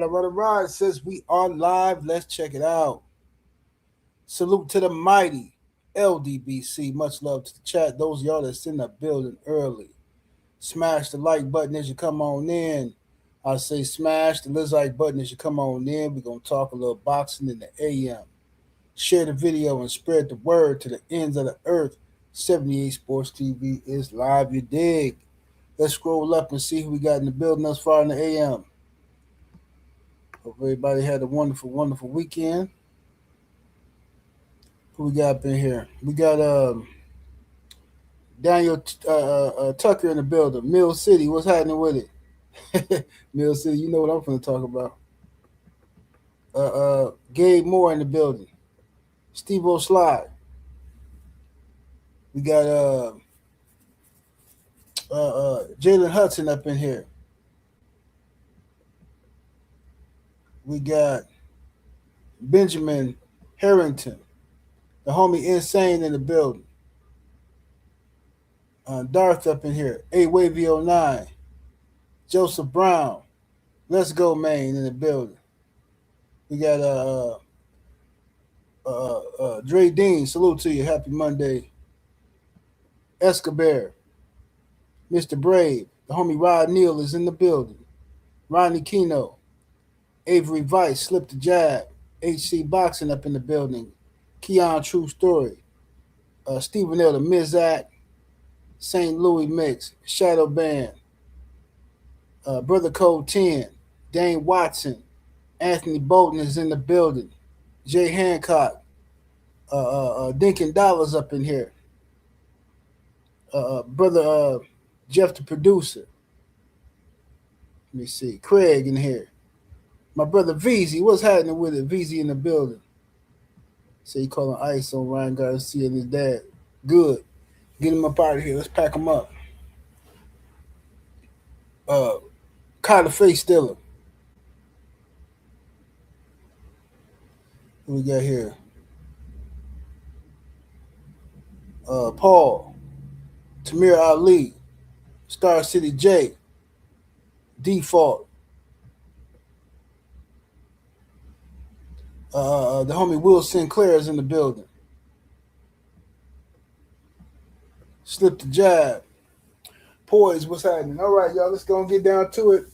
All right. It says we are live. Let's check it out. Salute to the mighty LDBC. Much love to the chat. Those of y'all that's in the building early. Smash the like button as you come on in. I say smash the like button as you come on in. We're going to talk a little boxing in the AM. Share the video and spread the word to the ends of the earth. 78 Sports TV is live. You dig? Let's scroll up and see who we got in the building thus far in the AM. Hope everybody had a wonderful, wonderful weekend. Who we got up in here? We got Daniel Tucker in the building. Mill City, what's happening with it? Mill City, you know what I'm going to talk about. Gabe Moore in the building. Steve O'Slide. We got Jalen Hudson up in here. We got Benjamin Harrington, the homie Insane in the building. Darth up in here. A-Wavy09. Joseph Brown. Let's go, Maine in the building. We got Dre Dean. Salute to you. Happy Monday. Escobar. Mr. Brave. The homie Rod Neal is in the building. Ronnie Kino. Avery Vice. Slip the Jab. HC Boxing up in the building. Keon True Story. Stephen L. the Mizak. St. Louis Mix. Shadow Band. Brother Code 10. Dane Watson. Anthony Bolton is in the building. Jay Hancock. Dinkin Dollars up in here. Brother Jeff the producer. Let me see. Craig in here. My brother Veezy. What's happening with it? Veezy in the building. So he calling ice on Ryan Garcia and his dad. Good. Get him up out of here. Let's pack him up. Carter Face Stiller. What we got here? Paul. Tamir Ali. Star City J. Default. The homie Will Sinclair is in the building. Slip the Jab. Poise, what's happening? All right, y'all, let's go and get down to it.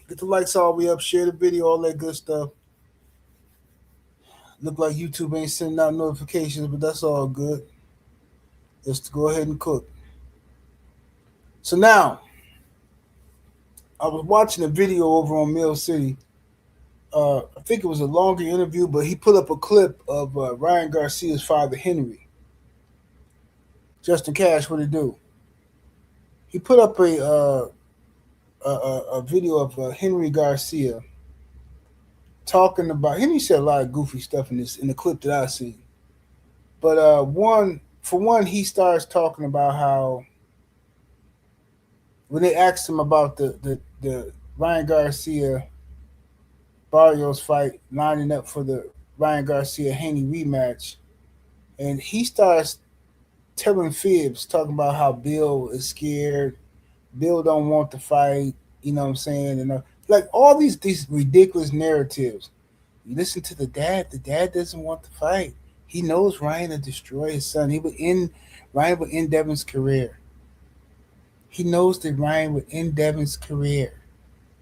Get the lights all the way up, share the video, all that good stuff. Look like YouTube ain't sending out notifications, but that's all good. Let's go ahead and cook. So now, I was watching a video over on Mill City. I think it was a longer interview, but he put up a clip of Ryan Garcia's father, Henry. Justin Cash, what he do? He put up a video of Henry Garcia talking about. Henry said a lot of goofy stuff in the clip that I seen. But for one, he starts talking about how when they asked him about the Ryan Garcia Barrios fight, lining up for the Ryan Garcia Haney rematch, and he starts telling fibs, talking about how Bill is scared, Bill don't want to fight, you know what I'm saying, and like all these ridiculous narratives. You listen to the dad doesn't want to fight. He knows Ryan will destroy his son. Ryan would end Devin's career. He knows that Ryan would end Devin's career.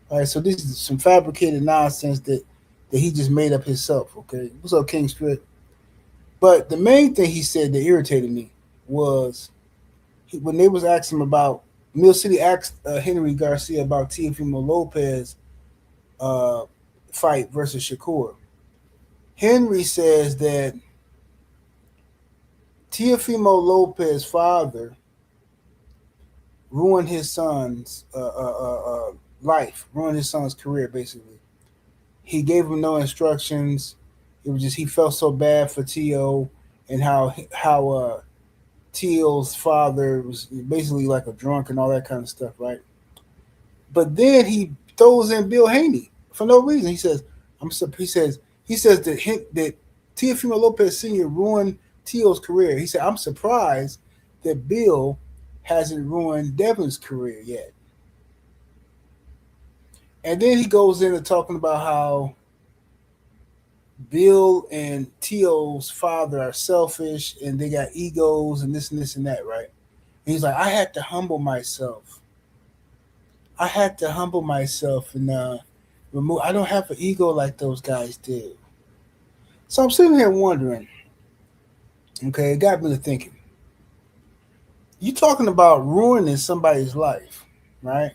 All right, so this is some fabricated nonsense that he just made up himself, okay? What's up, King Spirit? But the main thing he said that irritated me was when they was asking him about, Mill City asked Henry Garcia about Teofimo Lopez fight versus Shakur. Henry says that Teofimo Lopez's father ruined his son's life, ruined his son's career, basically. He gave him no instructions. It was just he felt so bad for Teo and how Teo's father was basically like a drunk and all that kind of stuff, right? But then he throws in Bill Haney for no reason. He says that Teofimo Lopez Sr. ruined Teo's career. He said, I'm surprised that Bill hasn't ruined Devin's career yet. And then he goes into talking about how Bill and Teo's father are selfish and they got egos and this and that, right? And he's like, I had to humble myself. I had to humble myself and remove. I don't have an ego like those guys did. So I'm sitting here wondering. Okay, it got me to thinking. You talking about ruining somebody's life, right?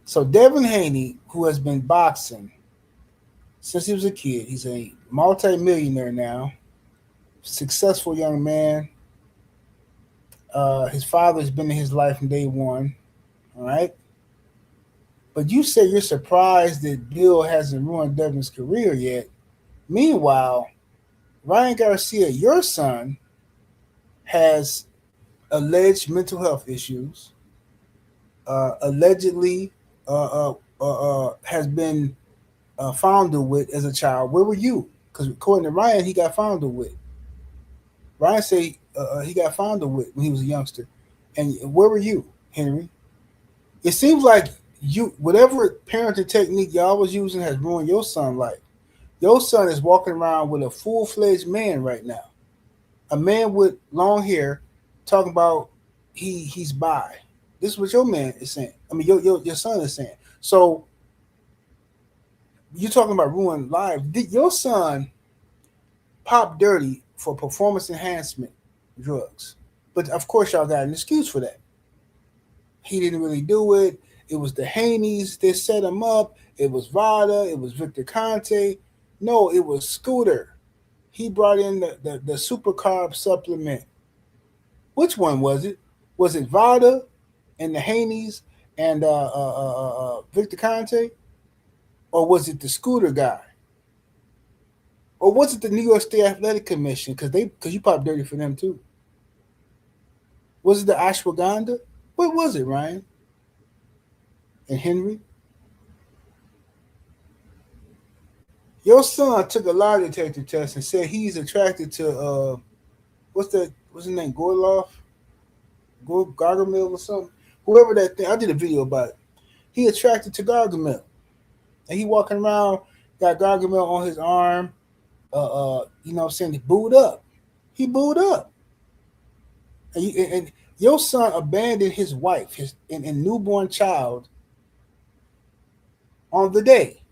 So Devin Haney, who has been boxing since he was a kid, he's a multi-millionaire now, successful young man. His father's been in his life from day one, all right? But you say you're surprised that Bill hasn't ruined Devin's career yet. Meanwhile, Ryan Garcia, your son, has alleged mental health issues, allegedly has been found with as a child. Where were you? Because according to Ryan, he got found with. Ryan say he got found with when he was a youngster. And where were you, Henry? It seems like you, whatever parenting technique y'all was using, has ruined your son's life. Your son is walking around with a full-fledged man right now, a man with long hair, talking about he's bi. This is what your man is saying. I mean, your son is saying. So you're talking about ruined lives. Did your son pop dirty for performance enhancement drugs? But of course, y'all got an excuse for that. He didn't really do it. It was the Haneys that set him up. It was Vada. It was Victor Conte. No, it was Scooter. He brought in the super carb supplement. Which one was it? Was it Vada and the Haneys and Victor Conte? Or was it the Scooter guy? Or was it the New York State Athletic Commission? Because you popped dirty for them too. Was it the ashwagandha? What was it, Ryan? And Henry? Your son took a lie detector test and said he's attracted to what's his name? Gorloff? Gargamel or something? Whoever that thing. I did a video about it. He attracted to Gargamel. And he walking around, got Gargamel on his arm. You know what I'm saying? He booed up. He booed up. And your son abandoned his wife, his and newborn child, on the day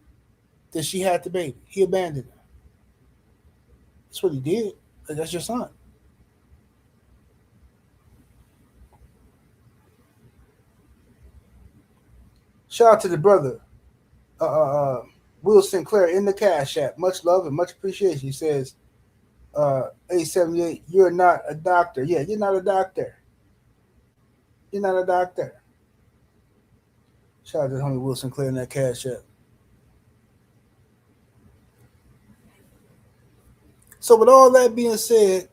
that she had the baby. He abandoned her. That's what he did. That's your son. Shout out to the brother, Will Sinclair in the Cash App. Much love and much appreciation. He says, 878, you're not a doctor. Yeah, you're not a doctor. You're not a doctor. Shout out to the homie Will Sinclair in that Cash App. So with all that being said,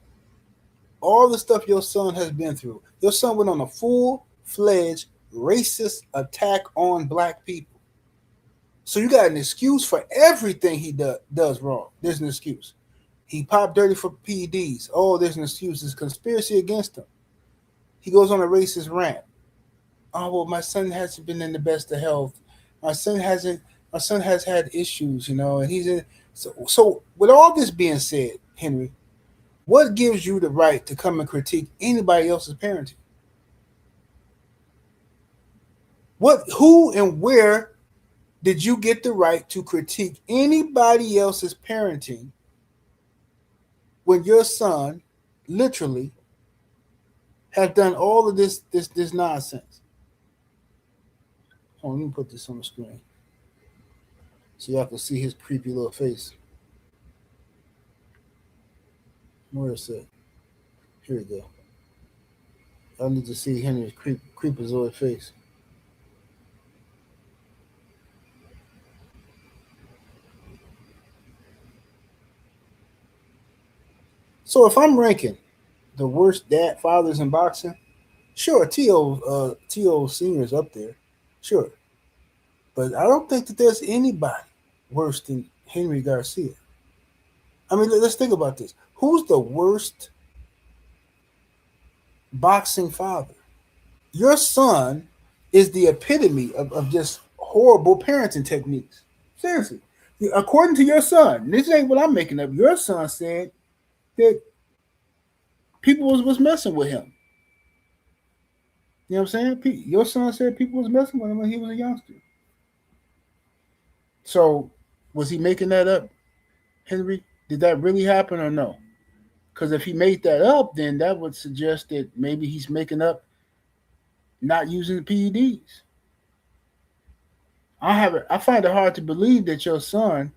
all the stuff your son has been through, your son went on a full-fledged racist attack on black people. So you got an excuse for everything he does wrong. There's an excuse. He popped dirty for PEDs. Oh, there's an excuse. There's conspiracy against him. He goes on a racist rant. Oh, well, my son hasn't been in the best of health. My son has had issues, you know, and he's in. So with all this being said, Henry, what gives you the right to come and critique anybody else's parenting? Who and where did you get the right to critique anybody else's parenting when your son literally has done all of this nonsense? Hold on, let me put this on the screen so y'all can see his creepy little face. Where is it? Here we go. I need to see Henry's creepazoid face. So if I'm ranking the worst fathers in boxing, sure, T.O. Senior's up there, sure, but I don't think that there's anybody worse than Henry Garcia. I mean, let's think about this. Who's the worst boxing father? Your son is the epitome of just horrible parenting techniques. Seriously. According to your son, this ain't what I'm making up. Your son said that people was messing with him. You know what I'm saying? Your son said people was messing with him when he was a youngster. So, was he making that up, Henry? Did that really happen or no? Because if he made that up, then that would suggest that maybe he's making up not using the PEDs. I find it hard to believe that your son,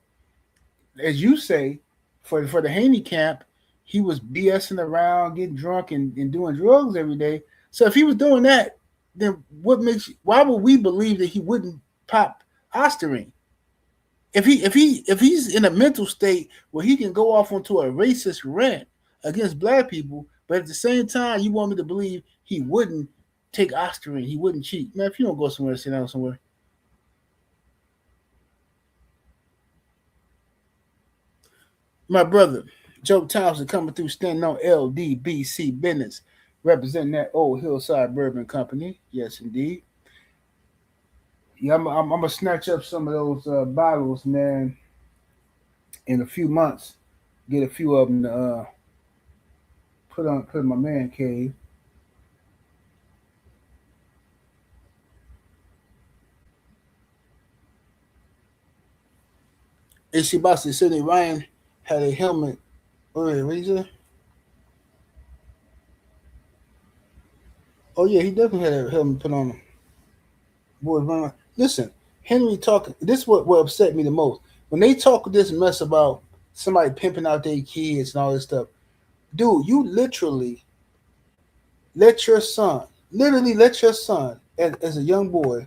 as you say, for the Haney camp, he was BSing around, getting drunk, and doing drugs every day. So if he was doing that, then why would we believe that he wouldn't pop Ostarine? If he's in a mental state where he can go off onto a racist rant against black people, but at the same time you want me to believe he wouldn't take Ostarine, he wouldn't cheat. Man, if you don't go somewhere, sit down somewhere. My brother, Joe Thompson coming through standing on LDBC business, representing that old Hillside Bourbon Company. Yes, indeed. Yeah, I'm gonna snatch up some of those bottles, man, in a few months. Get a few of them to put in my man cave. AC Boston Sidney Ryan had a helmet. Wait, what you say? Oh yeah, he definitely had a helmet put on him. Boy, listen, Henry talking. This is what upset me the most when they talk this mess about somebody pimping out their kids and all this stuff. Dude, you let your son, literally let your son, as a young boy,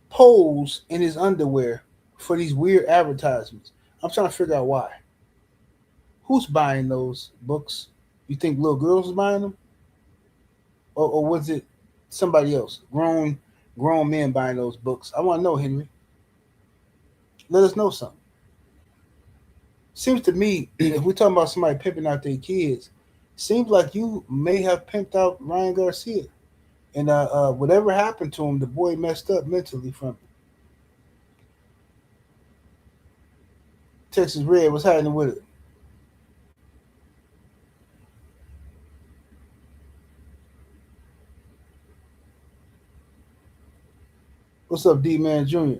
pose in his underwear for these weird advertisements. I'm trying to figure out why. Who's buying those books? You think little girls are buying them, or was it somebody else, grown men buying those books? I want to know, Henry. Let us know something. Seems to me, if we're talking about somebody pimping out their kids, seems like you may have pimped out Ryan Garcia. And whatever happened to him, the boy messed up mentally from it. Texas Red, what's happening with it? What's up, D Man Jr.?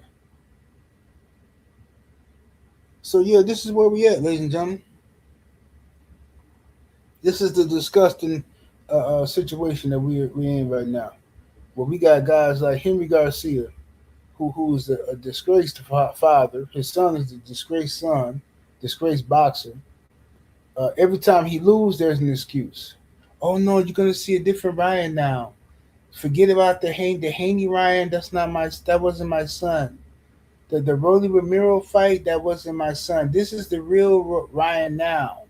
So yeah, this is where we at, ladies and gentlemen. This is the disgusting situation that we in right now. Well, we got guys like Henry Garcia, who's a disgraced father. His son is a disgraced son, disgraced boxer. Every time he loses, there's an excuse. Oh no, you're gonna see a different Ryan now. Forget about the Haney Ryan. That wasn't my son. The Rolly Ramiro fight, that wasn't my son. This is the real Ryan now.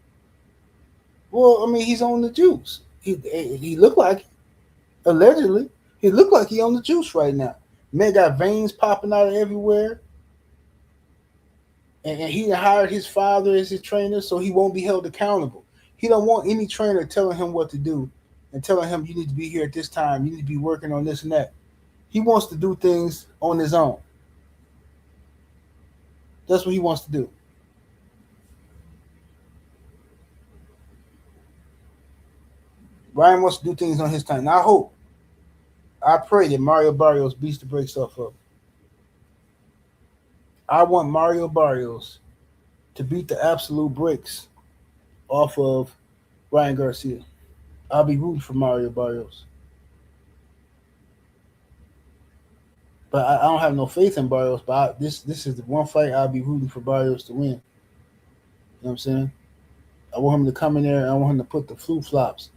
Well, I mean, he's on the juice. He looked like, allegedly, he looked like he on the juice right now. Man got veins popping out of everywhere. And he hired his father as his trainer, so he won't be held accountable. He don't want any trainer telling him what to do and telling him you need to be here at this time, you need to be working on this and that. He wants to do things on his own. That's what he wants to do. Ryan wants to do things on his time. Now I pray that Mario Barrios beats the brakes off of him. I want Mario Barrios to beat the absolute brakes off of Ryan Garcia. I'll be rooting for Mario Barrios. But I don't have no faith in Barrios. But this is the one fight I'll be rooting for Barrios to win. You know what I'm saying? I want him to come in there and I want him to put the flu flops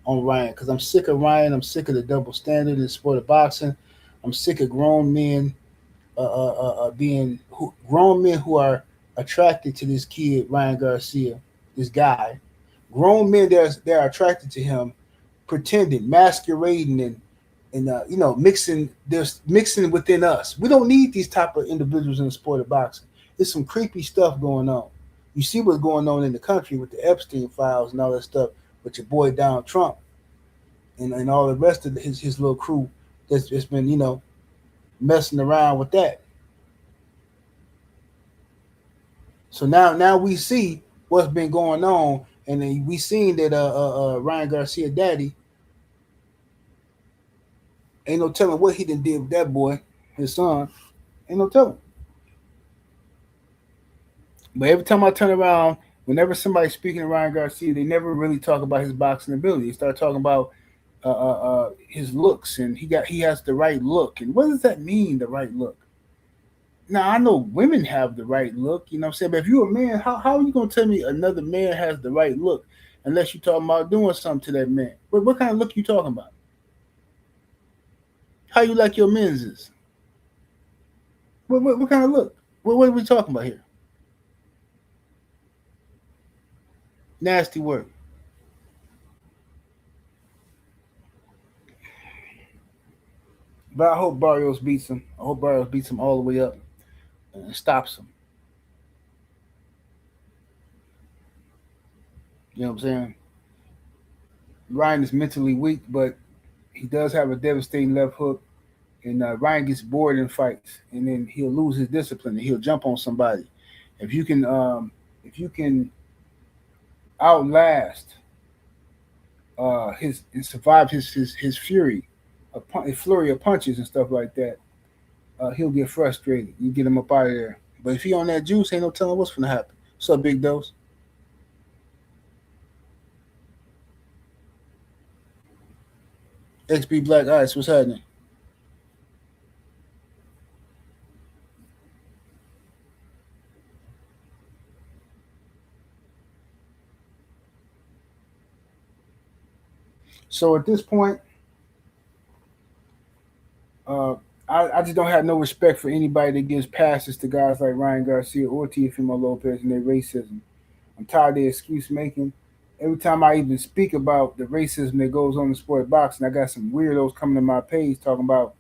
on Ryan because I'm sick of Ryan. I'm sick of the double standard in the sport of boxing. I'm sick of grown men grown men who are attracted to this kid Ryan Garcia, this guy. Grown men they're attracted to him, pretending, masquerading, and mixing within us. We don't need these type of individuals in the sport of boxing. There's some creepy stuff going on. You see what's going on in the country with the Epstein files and all that stuff with your boy Donald Trump and all the rest of his little crew that's just been, messing around with that. So now we see what's been going on, and then we seen that Ryan Garcia daddy ain't no telling what he done did with that boy, his son. Ain't no telling. But every time I turn around, whenever somebody's speaking to Ryan Garcia, they never really talk about his boxing ability. They start talking about his looks, and he has the right look. And what does that mean, the right look? Now I know women have the right look, you know what I'm saying. But if you're a man, how are you gonna tell me another man has the right look unless you're talking about doing something to that man? What kind of look you talking about? How you like your men's is? What kind of look? What are we talking about here? Nasty word. But I hope Barrios beats him. I hope Barrios beats him all the way up and stops him. You know what I'm saying? Ryan is mentally weak, but he does have a devastating left hook. And Ryan gets bored in fights, and then he'll lose his discipline, and he'll jump on somebody. If you can, if you can outlast his and survive his fury, a flurry of punches and stuff like that, he'll get frustrated. You get him up out of there. But if he on that juice, ain't no telling what's gonna happen. What's up, Big Dose? XB Black Ice, what's happening? So at this point, uh, I just don't have no respect for anybody that gives passes to guys like Ryan Garcia or Teofimo Lopez and their racism. I'm tired of the excuse making. Every time I even speak about the racism that goes on in sport boxing, I got some weirdos coming to my page talking about,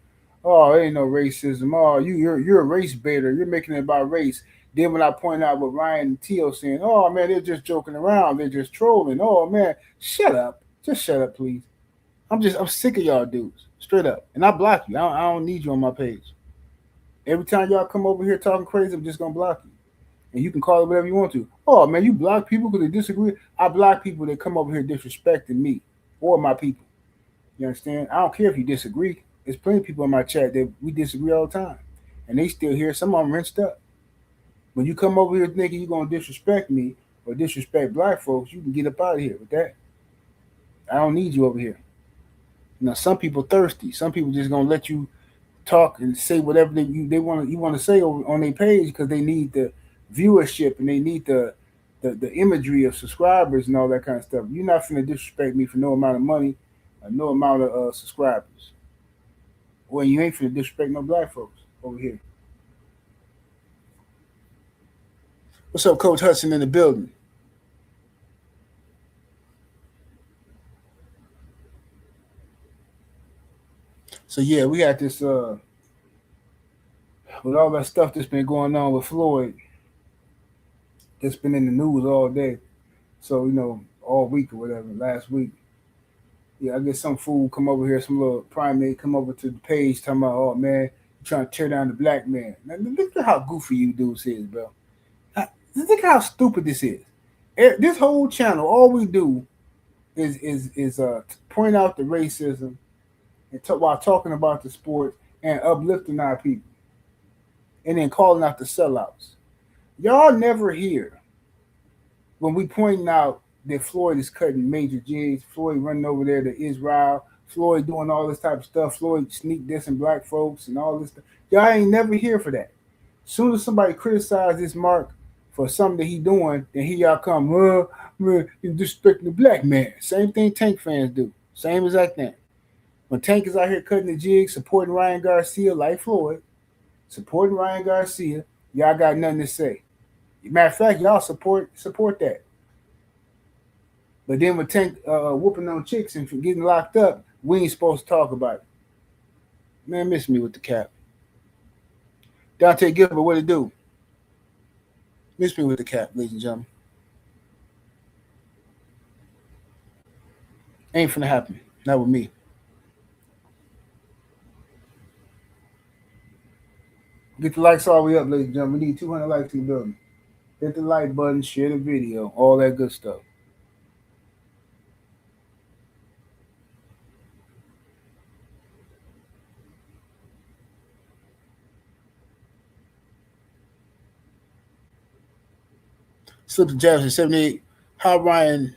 oh, there ain't no racism. Oh, you're a race baiter. You're making it about race. Then when I point out what Ryan and Teo saying, oh man, they're just joking around. They're just trolling. Oh man, shut up. Just shut up, please. I'm sick of y'all dudes. Straight up. And I block you. I don't need you on my page. Every time y'all come over here talking crazy, I'm just gonna block you. And you can call it whatever you want to. Oh man, you block people because they disagree. I block people that come over here disrespecting me or my people. You understand? I don't care if you disagree. There's plenty of people in my chat that we disagree all the time, and they still here. Some of them rinsed up. When you come over here thinking you're gonna disrespect me or disrespect black folks, you can get up out of here with that. I don't need you over here. Some people thirsty. Some people just gonna let you talk and say whatever they want you want to say on their page because they need the viewership and they need the imagery of subscribers and all that kind of stuff. You're not finna disrespect me for no amount of money or no amount of subscribers. Well, you ain't finna disrespect no black folks over here. What's up, Coach Hudson in the building? So yeah, we got this with all that stuff that's been going on with Floyd. That's been in the news all day. So all week or whatever. Last week, yeah, I get some fool come over here, some little primate come over to the page talking about, oh man, you trying to tear down the black man. Now, look at how goofy you dudes is, bro. Look how stupid this is. This whole channel, all we do is point out the racism and while talking about the sport and uplifting our people, and then calling out the sellouts. Y'all never hear when we pointing out that Floyd is cutting major jigs, Floyd running over there to Israel, Floyd doing all this type of stuff, Floyd sneak dissing black folks and all this stuff. Y'all ain't never here for that. As soon as somebody criticize this Mark for something that he doing, then here y'all come, man, you disrespecting the black man. Same thing Tank fans do. Same exact thing. When Tank is out here cutting the jigs, supporting Ryan Garcia like Floyd, supporting Ryan Garcia, y'all got nothing to say. Matter of fact, y'all support that. But then with Tank whooping on chicks and getting locked up, we ain't supposed to talk about it. Man, miss me with the cap. Dante Gilbert, what it do? Miss me with the cap, ladies and gentlemen. Ain't finna happen. Not with me. Get the likes all the way up, ladies and gentlemen. We need 200 likes in the building. Hit the like button, share the video, all that good stuff. Slip to Jefferson 78. How Ryan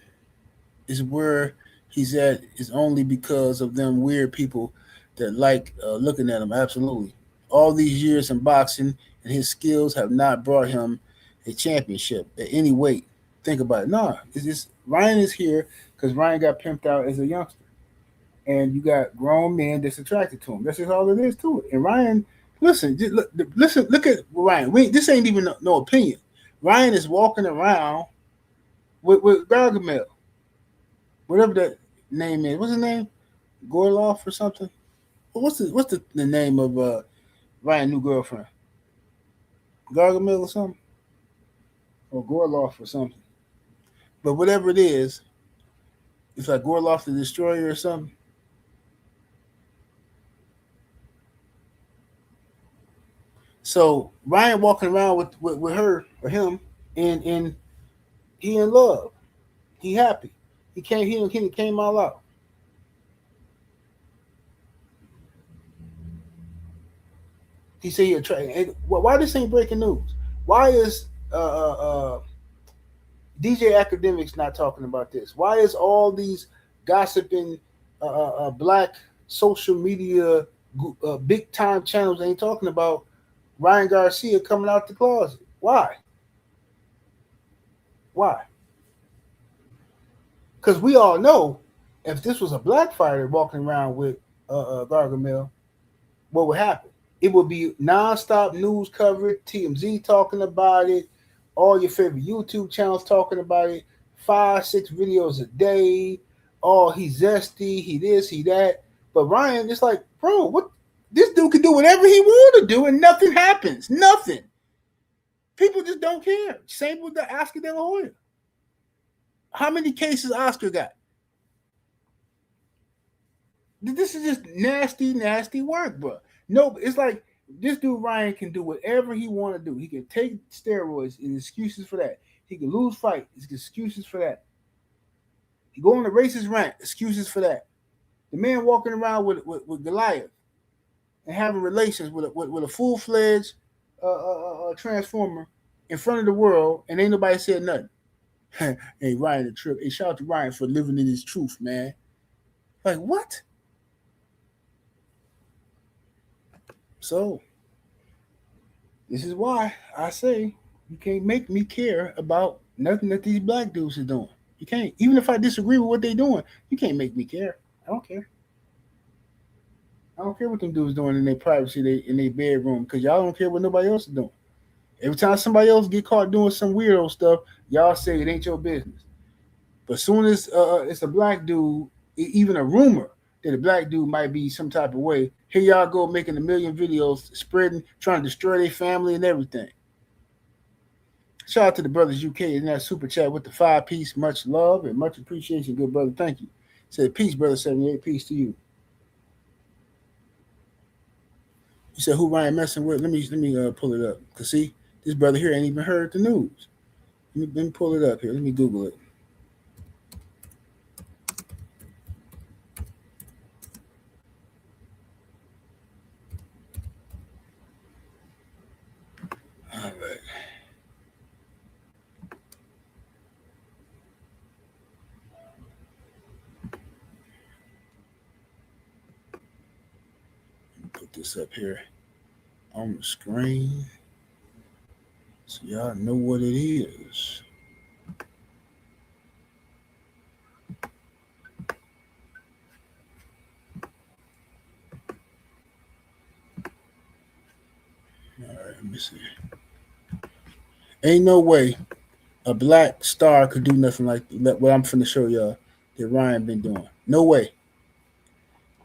is where he's at is only because of them weird people that like looking at him. Absolutely. All these years in boxing and his skills have not brought him a championship at any weight. Think about it. No, it's just Ryan is here because Ryan got pimped out as a youngster. And you got grown men that's attracted to him. That's just all it is to it. And Ryan, listen, listen, look at Ryan. This ain't even no opinion. Ryan is walking around with Gargamel, whatever that name is. What's his name? Gorloff or something? What's the name of Ryan's new girlfriend? Gargamel or something? Or Gorloff or something? But whatever it is, it's like Gorloff the Destroyer or something. So Ryan walking around with her or him, and he in love. He happy. He came all out. He said he attracted. Why this ain't breaking news? Why is DJ Academics not talking about this? Why is all these gossiping black social media big time channels ain't talking about Ryan Garcia coming out the closet? Why? Why? Because we all know if this was a black fighter walking around with Gargamel, what would happen? It would be nonstop news coverage, TMZ talking about it, all your favorite YouTube channels talking about it, 5, 6 videos a day. Oh, he's zesty, he this, he that. But Ryan, it's like, bro, what? This dude can do whatever he want to do, and nothing happens. Nothing. People just don't care. Same with the Oscar De La Hoya. How many cases Oscar got? This is just nasty, nasty work, bro. No, it's like this dude Ryan can do whatever he want to do. He can take steroids and excuses for that. He can lose fight. Excuses for that. He go on a racist rant. Excuses for that. The man walking around with Goliath and having relations with a full-fledged transformer in front of the world, and ain't nobody said nothing. Hey, Ryan, the trip. Hey, shout out to Ryan for living in his truth, man. Like, what? So, this is why I say you can't make me care about nothing that these black dudes are doing. You can't. Even if I disagree with what they're doing, you can't make me care. I don't care. I don't care what them dudes doing in their privacy, in their bedroom, because y'all don't care what nobody else is doing. Every time somebody else get caught doing some weirdo stuff, y'all say it ain't your business. But as soon as it's a black dude, even a rumor that a black dude might be some type of way, here y'all go making a million videos, spreading, trying to destroy their family and everything. Shout out to the brothers UK in that super chat with the 5-piece. Much love and much appreciation, good brother. Thank you. Said peace, brother 78. Peace to you. You said who Ryan messing with? Let me pull it up. Cause see, this brother here ain't even heard the news. Let me pull it up here. Let me Google it. All right. Put this up here on the screen so y'all know what it is. All right, let me see. Ain't no way a black star could do nothing like what I'm finna show y'all that Ryan been doing. No way.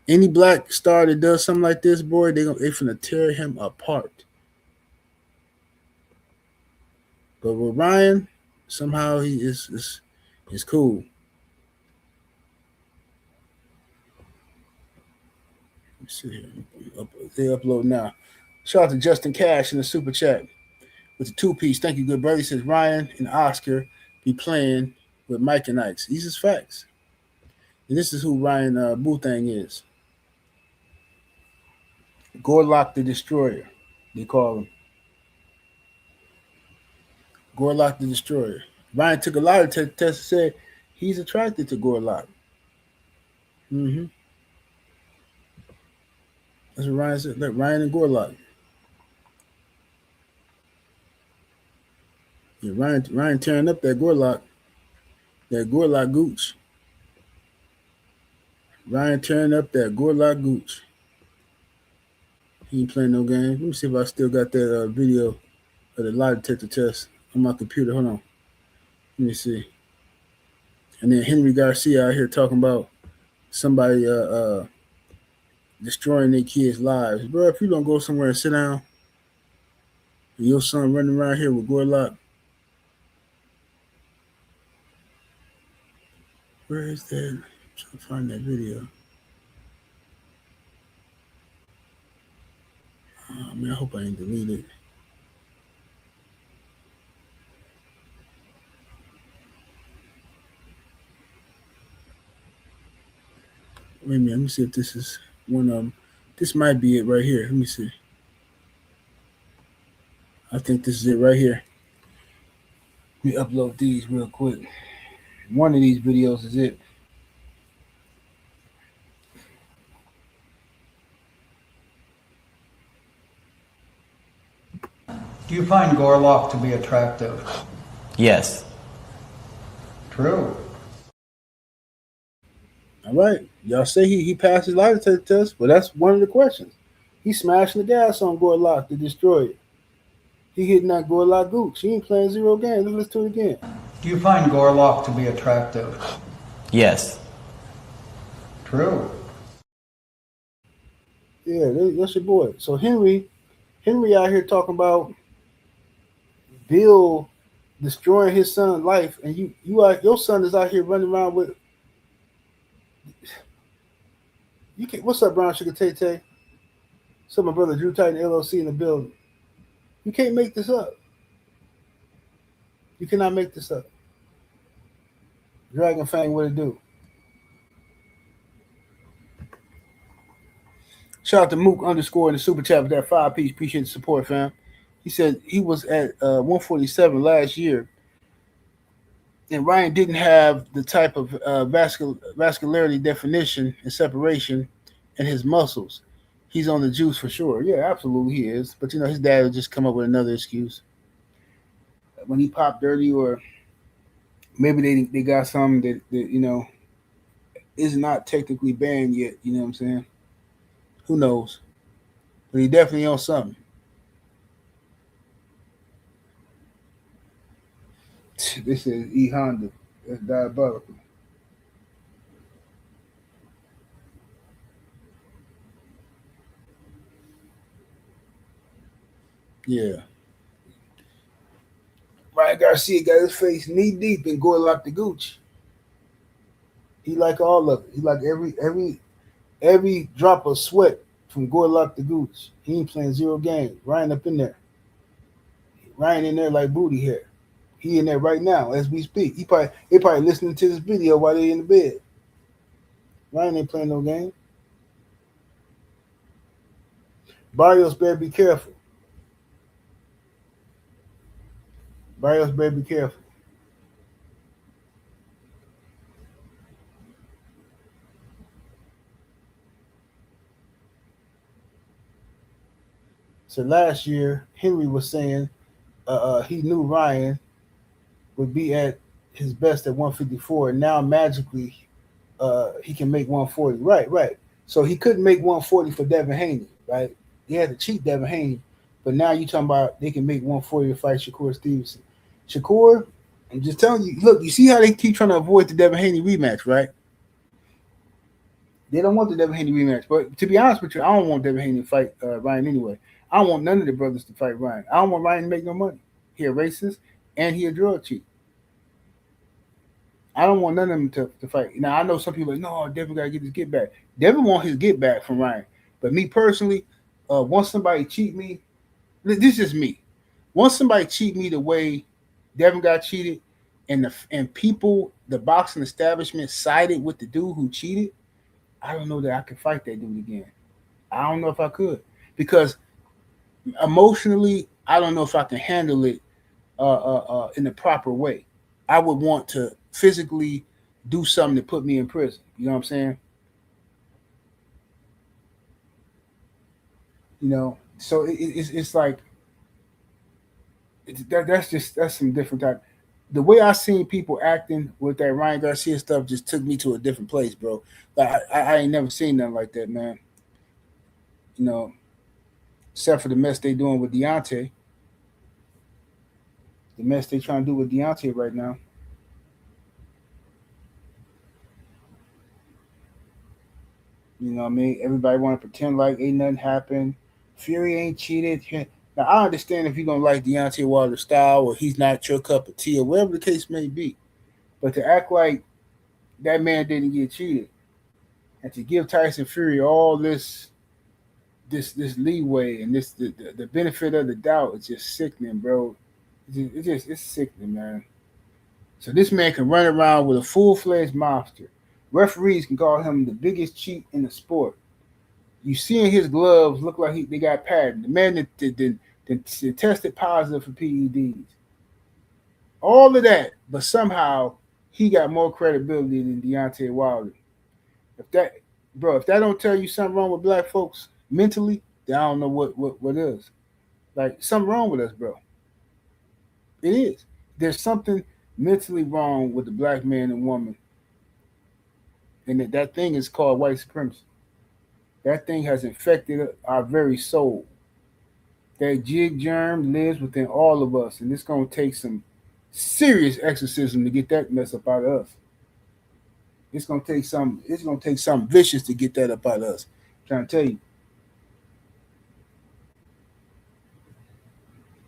Any black star that does something like this, boy, they finna tear him apart. But with Ryan, somehow he is cool. Let me see here. They upload now. Shout out to Justin Cash in the super chat with the 2-piece. Thank you, good brother. He says Ryan and Oscar be playing with Mike and Ike's. These is facts. And this is who Ryan Boothang is. Gorlock the Destroyer, they call him. Gorlock the Destroyer. Ryan took a lie test and said he's attracted to Gorlock. Mm-hmm. That's what Ryan said. Look, Ryan and Gorlock. Yeah, Ryan tearing up that Gorlock gooch. Ryan tearing up that Gorlock gooch. He ain't playing no game. Let me see if I still got that video of the lie detector test on my computer. Hold on. Let me see. And then Henry Garcia out here talking about somebody destroying their kids' lives. Bro, if you don't go somewhere and sit down, and your son running around here with Gorlock, where is that? I'm trying to find that video. Oh, man, I hope I ain't deleted. Wait a minute, let me see if this is one of them. This might be it right here. Let me see. I think this is it right here. Let me upload these real quick. One of these videos is it. Do you find Gorlock to be attractive? Yes. True. All right. Y'all say he passed his lie detector test, but that's one of the questions. He's smashing the gas on Gorlock to destroy it. He hitting that Gorlock gooch. He ain't playing zero games. Let's do it again. Do you find Gorlock to be attractive? Yes. True. Yeah, that's your boy. So Henry out here talking about Bill destroying his son's life, and your son is out here running around with. You can't. What's up, Brown Sugar Tay Tay? So my brother Drew Titan LLC in the building. You can't make this up. You cannot make this up. Dragon Fang, what it do? Shout out to Mook _ in the super chat with that 5-piece. Appreciate the support, fam. He said he was at 147 last year, and Ryan didn't have the type of vascularity definition and separation in his muscles. He's on the juice for sure. Yeah, absolutely he is. But his dad would just come up with another excuse when he popped dirty, or maybe they got something that is not technically banned yet. You know what I'm saying? Who knows? But he definitely on something. This is E Honda. That's diabolical. Yeah. Ryan Garcia got his face knee deep in Gorlock the Gooch. He like all of it. He like every drop of sweat from Gorlock the Gooch. He ain't playing zero games. Ryan up in there. Ryan in there like booty hair. He in there right now as we speak. They probably listening to this video while they in the bed. Ryan ain't playing no game. Barrios better be careful. Barrios better be careful. So last year, Henry was saying he knew Ryan would be at his best at 154, and now magically he can make 140. Right. So he couldn't make 140 for Devin Haney, right? He had to cheat Devin Haney, but now you talking about they can make 140 to fight Shakur Stevenson. Shakur, I'm just telling you, look, you see how they keep trying to avoid the Devin Haney rematch, right? They don't want the Devin Haney rematch. But to be honest with you, I don't want Devin Haney to fight Ryan anyway. I don't want none of the brothers to fight Ryan. I don't want Ryan to make no money. He a racist and he a drug cheat. I don't want none of them to fight. Now, I know some people are like, no, Devin got to get his get back. Devin want his get back from Ryan. But me personally, once somebody cheat me, this is me. Once somebody cheat me the way Devin got cheated, and people, the boxing establishment sided with the dude who cheated, I don't know that I could fight that dude again. I don't know if I could because emotionally, I don't know if I can handle it in the proper way. I would want to physically do something to put me in prison. You know what I'm saying? So it's like that's some different type. The way I seen people acting with that Ryan Garcia stuff just took me to a different place, bro. Like I ain't never seen nothing like that, man. You know, except for the mess they doing with Deontay, the mess they trying to do with Deontay right now. You know what I mean? Everybody want to pretend like ain't nothing happened. Fury ain't cheated. Now I understand if you don't like Deontay Wilder's style or he's not your cup of tea or whatever the case may be, but to act like that man didn't get cheated and to give Tyson Fury all this leeway and the benefit of the doubt is just sickening, bro. It's sickening, man. So this man can run around with a full-fledged monster. Referees can call him the biggest cheat in the sport. You seeing his gloves look like they got patent. The man that tested positive for PEDs. All of that, but somehow he got more credibility than Deontay Wilder. If that don't tell you something wrong with black folks mentally, then I don't know what is. Like something wrong with us, bro. It is. There's something mentally wrong with the black man and woman, and that thing is called white supremacy. That thing has infected our very soul. That jig germ lives within all of us, and it's gonna take some serious exorcism to get that mess up out of us. It's gonna take some. It's gonna take something vicious to get that up out of us. I'm trying to tell you.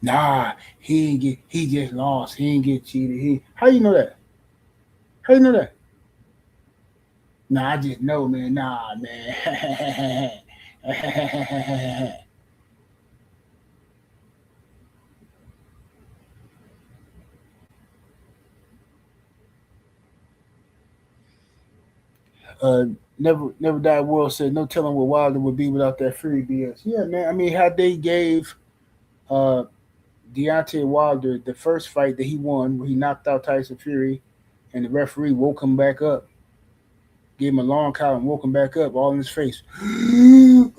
Nah, he ain't get. He just lost. He ain't get cheated. How you know that? How you know that? Nah, I just know, man. Nah, man. uh, never died world said no telling what Wilder would be without that Fury BS. Yeah, man. I mean, how they gave uh Deontay Wilder the first fight that he won, where he knocked out Tyson Fury, and the referee woke him back up, gave him a long count and woke him back up, all in his face. One,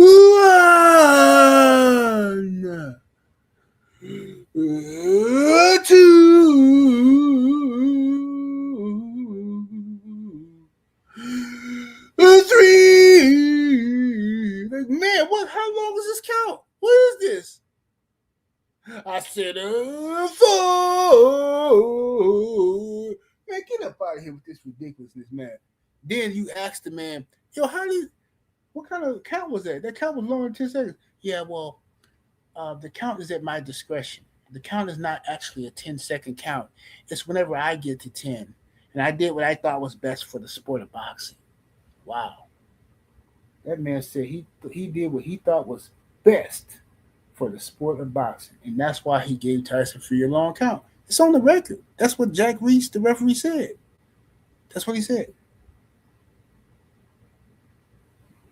two, three. Like, man, what? How long is this count? What is this? I said, four. Man, get up out of here with this ridiculousness, man. Then you ask the man, yo, what kind of count was that? That count was longer than 10 seconds. Yeah, well, the count is at my discretion. The count is not actually a 10-second count. It's whenever I get to 10. And I did what I thought was best for the sport of boxing. Wow. That man said he did what he thought was best for the sport of boxing. And that's why he gave Tyson Fury a long count. It's on the record. That's what Jack Reese, the referee, said. That's what he said.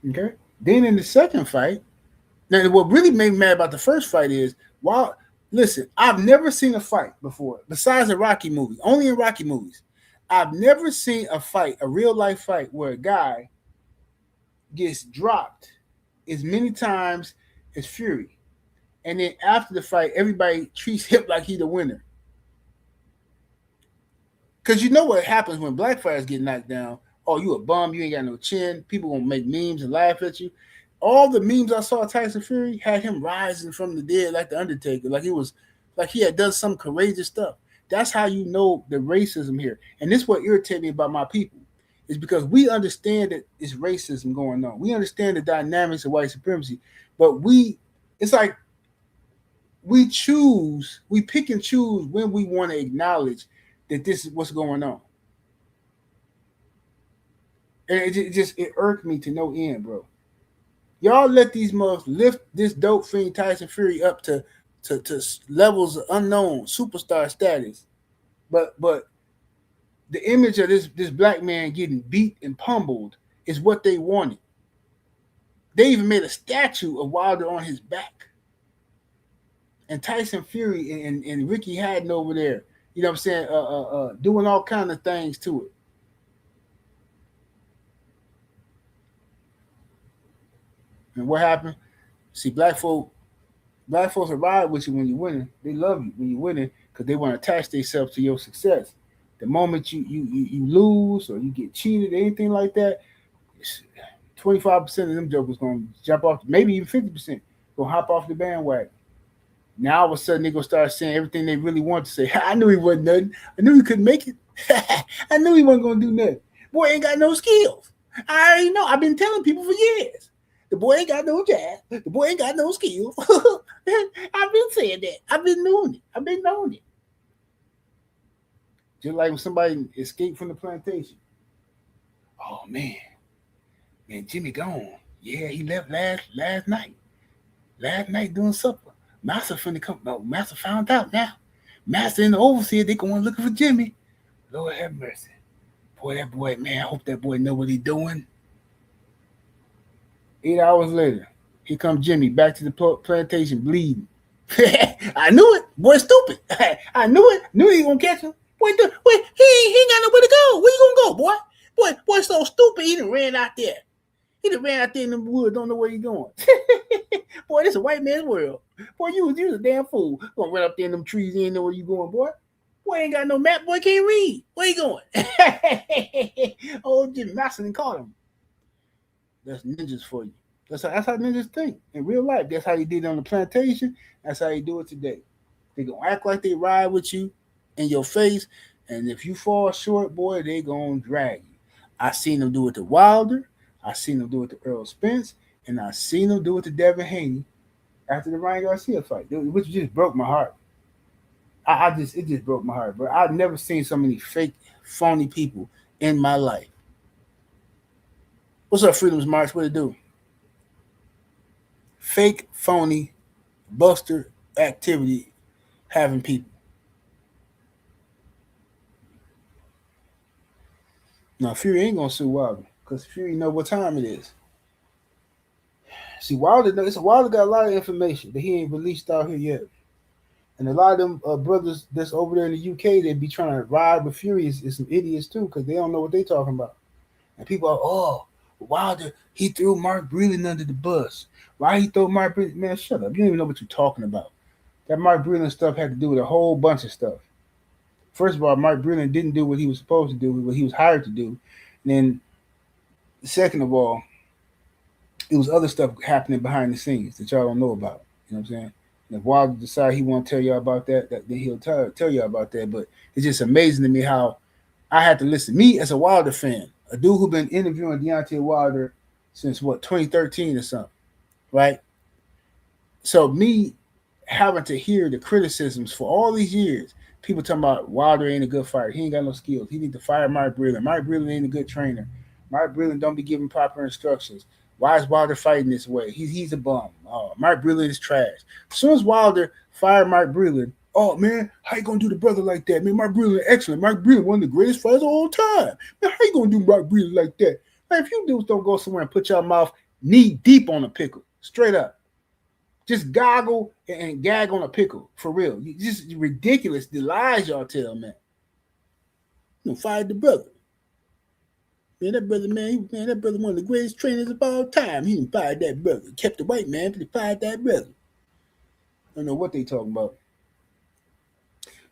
Okay? Then in the second fight, now what really made me mad about the first fight is, listen, I've never seen a fight before, besides a Rocky movie, only in Rocky movies. I've never seen a fight, a real life fight, where a guy gets dropped as many times as Fury. And then after the fight, everybody treats him like he's the winner. Because you know what happens when black fighters get knocked down? Oh, you a bum, you ain't got no chin. People gonna make memes and laugh at you. All the memes I saw of Tyson Fury had him rising from the dead like the Undertaker, like he had done some courageous stuff. That's how you know the racism here. And this is what irritates me about my people, is because we understand that it's racism going on. We understand the dynamics of white supremacy, but it's like we pick and choose when we want to acknowledge that this is what's going on. And it irked me to no end, bro. Y'all let these mugs lift this dope fiend Tyson Fury up to levels of unknown superstar status. But the image of this black man getting beat and pummeled is what they wanted. They even made a statue of Wilder on his back. And Tyson Fury and Ricky Hatton over there, you know what I'm saying, doing all kind of things to it. And what happened? See, black folks will ride with you when you're winning. They love you when you're winning because they want to attach themselves to your success. The moment you lose or you get cheated or anything like that, 25% of them jokers gonna jump off, maybe even 50% gonna hop off the bandwagon. Now all of a sudden they gonna start saying everything they really want to say. I knew he wasn't nothing. I knew he couldn't make it. I knew he wasn't gonna do nothing. Boy ain't got no skills. I already know. I've been telling people for years. The boy ain't got no jazz. The boy ain't got no skills. I've been saying that. I've been doing it. I've been knowing it. Just like when somebody escaped from the plantation. Oh man, Jimmy gone. Yeah, he left last night. Last night doing supper. Master finna come. No, Master found out now. Master and the overseer, they going looking for Jimmy. Lord have mercy. Boy, that boy, man, I hope that boy know what he doing. 8 hours later, here comes Jimmy back to the plantation bleeding. I knew it. Boy, stupid. I knew it. Knew he gonna catch him. Boy, he ain't got nowhere to go. Where you gonna go, boy? Boy, so stupid. He done ran out there. He done ran out there in the woods. Don't know where he going. Boy, this is a white man's world. Boy, you was a damn fool. Gonna run up there in them trees. You ain't know where you going, boy. Boy, ain't got no map. Boy, can't read. Where you going? Old Jimmy Mason caught him. That's ninjas for you. That's how ninjas think in real life. That's how they did it on the plantation. That's how they do it today. They gonna act like they ride with you in your face, and if you fall short, boy, they gonna drag you. I seen them do it to Wilder. I seen them do it to Earl Spence, and I seen them do it to Devin Haney after the Ryan Garcia fight, which just broke my heart. It just broke my heart, bro. I've never seen so many fake, phony people in my life. What's up, Freedom's March? What it do? Fake, phony, buster activity having people. Now, Fury ain't gonna sue Wilder because Fury know what time it is. See, Wilder got a lot of information that he ain't released out here yet. And a lot of them brothers that's over there in the UK that be trying to ride with Fury is some idiots too because they don't know what they talking about. And people are, Wilder, he threw Mark Breland under the bus. Why he throw Mark Breland? Man, shut up. You don't even know what you're talking about. That Mark Breland stuff had to do with a whole bunch of stuff. First of all, Mark Breland didn't do what he was supposed to do, what he was hired to do. And then, second of all, it was other stuff happening behind the scenes that y'all don't know about. You know what I'm saying? And if Wilder decide he want to tell y'all about that, then he'll tell y'all about that. But it's just amazing to me how I had to listen. Me as a Wilder fan, a dude who been interviewing Deontay Wilder since 2013 or something, right? So me having to hear the criticisms for all these years, people talking about Wilder ain't a good fighter. He ain't got no skills. He need to fire Mark Breland. Mark Breland ain't a good trainer. Mark Breland don't be giving proper instructions. Why is Wilder fighting this way? He's a bum. Mark Breland is trash. As soon as Wilder fired Mark Breland, oh man, how you gonna do the brother like that? Man, Mark Breland excellent. Mark Breland one of the greatest fighters of all time. Man, how you gonna do Mark Breland like that? Man, if you dudes don't go somewhere and put your mouth knee deep on a pickle, straight up. Just goggle and gag on a pickle, for real. Just ridiculous, the lies y'all tell, man. You fired the brother. Man, that brother one of the greatest trainers of all time. He didn't fire that brother. Kept the white man, but he fired that brother. I don't know what they talking about.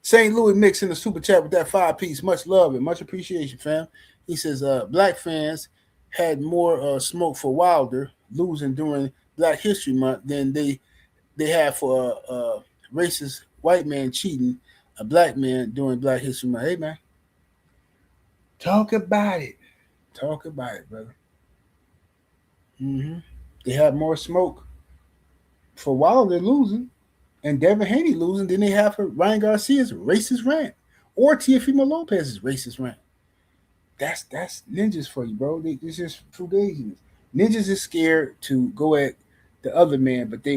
St. Louis Mix in the super chat with that 5-piece. Much love and much appreciation, fam. He says, black fans had more smoke for Wilder losing during Black History Month than they had for a racist white man cheating a black man during Black History Month. Hey, man. Talk about it. Talk about it, brother. They have more smoke for Wilder losing and Devin Haney losing than they have for Ryan Garcia's racist rant or Teofimo Lopez's racist rant. That's ninjas for you, bro. It's just fugaziness. Ninjas is scared to go at the other man, but they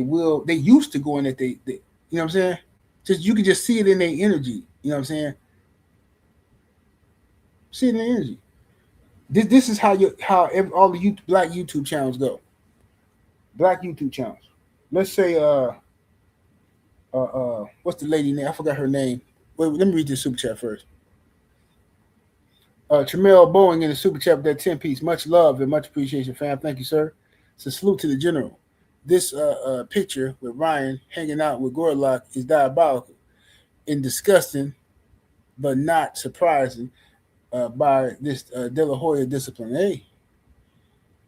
used to going at they you know what I'm saying? Just you can just see it in their energy. You know what I'm saying? See it in their energy. This is all the black YouTube channels go. Black YouTube channels. Let's say what's the lady name? I forgot her name. Wait, let me read this super chat first. Tramel Boeing in the super chat with that 10 piece. Much love and much appreciation, fam. Thank you, sir. It's a salute to the general. This picture with Ryan hanging out with Gorlock is diabolical and disgusting, but not surprising by this De La Hoya discipline. Hey,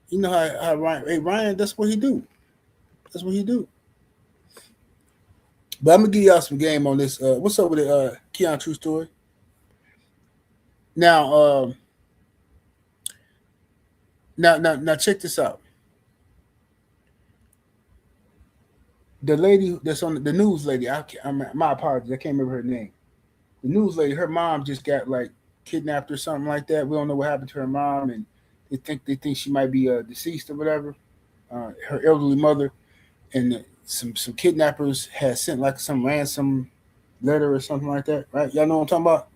you know how Ryan? Hey, Ryan, that's what he do. That's what he do. But I'm gonna give y'all some game on this. What's up with the Keon True Story? Now, now, check this out. The lady that's on the news lady, my apologies, I can't remember her name. The news lady, her mom just got like kidnapped or something like that. We don't know what happened to her mom, and they think she might be deceased or whatever. Her elderly mother, and some kidnappers had sent like some ransom letter or something like that, right? Y'all know what I'm talking about?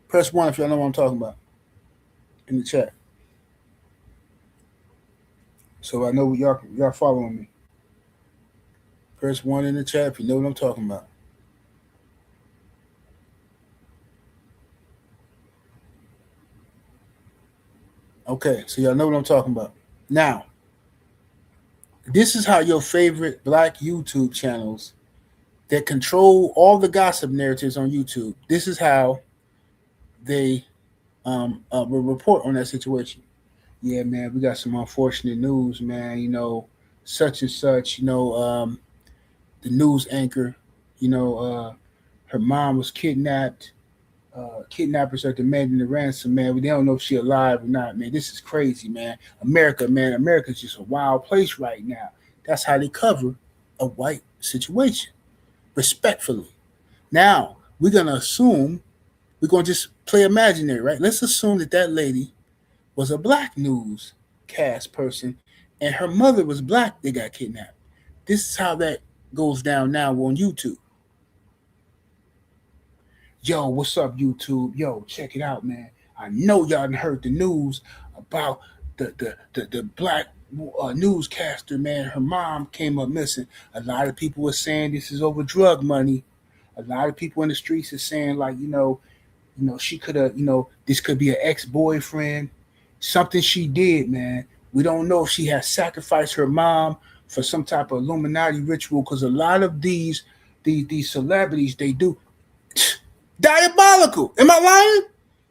Press 1 if y'all know what I'm talking about in the chat. So I know y'all following me. Press 1 in the chat if you know what I'm talking about. Okay, so y'all know what I'm talking about. Now, this is how your favorite black YouTube channels that control all the gossip narratives on YouTube, this is how they will report on that situation. Yeah, man, we got some unfortunate news, man. You know, such and such, the news anchor, her mom was kidnapped. Kidnappers are demanding the ransom, man. We don't know if she's alive or not, man. This is crazy, man. America, man. America's just a wild place right now. That's how they cover a white situation, respectfully. Now, we're going to just play imaginary, right? Let's assume that lady was a black newscast person and her mother was black. They got kidnapped. This is how that goes down now on YouTube. Yo, what's up, YouTube? Yo, check it out, man. I know y'all done heard the news about the black newscaster, man. Her mom came up missing. A lot of people were saying this is over drug money. A lot of people in the streets are saying, like, she could have, this could be an ex-boyfriend. Something she did, man. We don't know if she has sacrificed her mom for some type of Illuminati ritual, because a lot of these celebrities, they do. Diabolical. Am I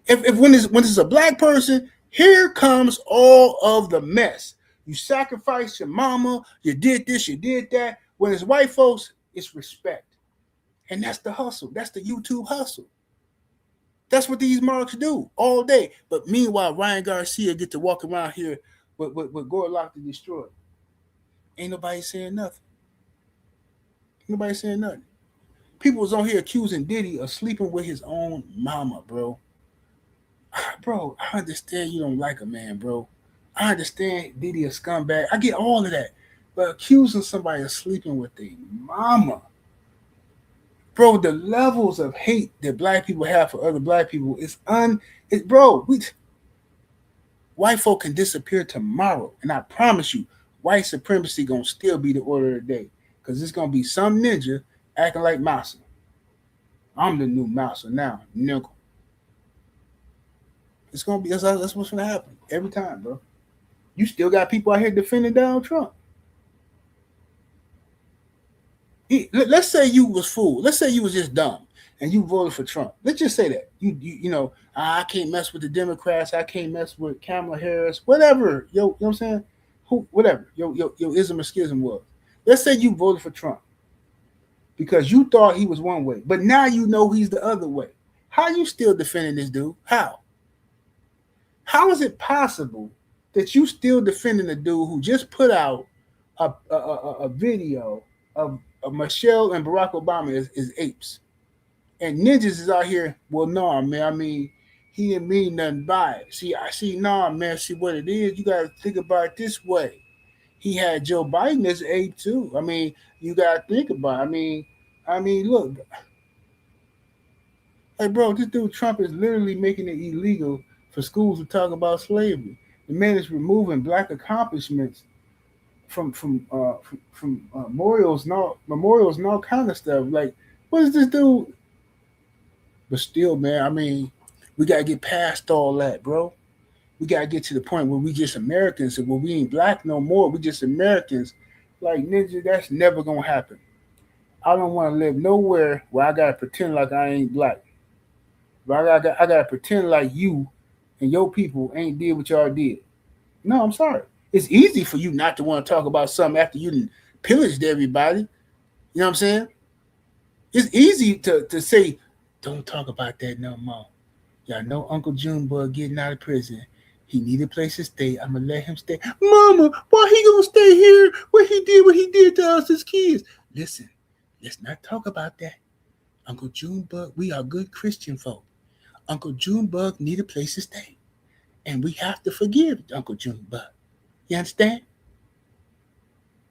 lying? If when it's a black person, here comes all of the mess. You sacrificed your mama, you did this, you did that. When it's white folks, it's respect. And that's the hustle. That's the YouTube hustle. That's what these marks do all day. But meanwhile, Ryan Garcia get to walk around here with Gorlock to destroy. Ain't nobody saying nothing. Nobody saying nothing. People was on here accusing Diddy of sleeping with his own mama, bro. Bro, I understand you don't like a man, bro. I understand Diddy a scumbag. I get all of that. But accusing somebody of sleeping with their mama, bro, the levels of hate that black people have for other black people is white folk can disappear tomorrow. And I promise you, white supremacy gonna still be the order of the day. Because it's gonna be some ninja acting like Massa. I'm the new Massa now, nickel. It's gonna be that's what's gonna happen every time, bro. You still got people out here defending Donald Trump. Let's say you was fooled. Let's say you was just dumb and you voted for Trump. Let's just say that I can't mess with the Democrats. I can't mess with Kamala Harris. Whatever, you know what I'm saying? Whatever your ism or schism was. Let's say you voted for Trump because you thought he was one way, but now you know he's the other way. How you still defending this dude? How? How is it possible that you still defending a dude who just put out a video of Michelle and Barack Obama is apes, and ninjas is out here? Well, no, man. I mean, He didn't mean nothing by it. See, nah, man. See what it is. You got to think about it this way. He had Joe Biden as aide too. I mean, you got to think about it. Look, hey, bro, this dude Trump is literally making it illegal for schools to talk about slavery. The man is removing black accomplishments from memorials and all kind of stuff. Like, what is this dude? But still, man, we gotta get past all that, bro. We gotta get to the point where we just Americans and where we ain't black no more. We just Americans. Like ninja, that's never gonna happen. I don't want to live nowhere where I gotta pretend like I ain't black. But I gotta pretend like you and your people ain't did what y'all did. No, I'm sorry. It's easy for you not to want to talk about something after you done pillaged everybody. You know what I'm saying? It's easy to say, don't talk about that no more. Y'all know Uncle Junebug getting out of prison. He need a place to stay. I'm gonna let him stay. Mama, why he gonna stay here? What he did to us as kids? Listen, let's not talk about that. Uncle Junebug, we are good Christian folk. Uncle Junebug need a place to stay. And we have to forgive Uncle Junebug. You understand?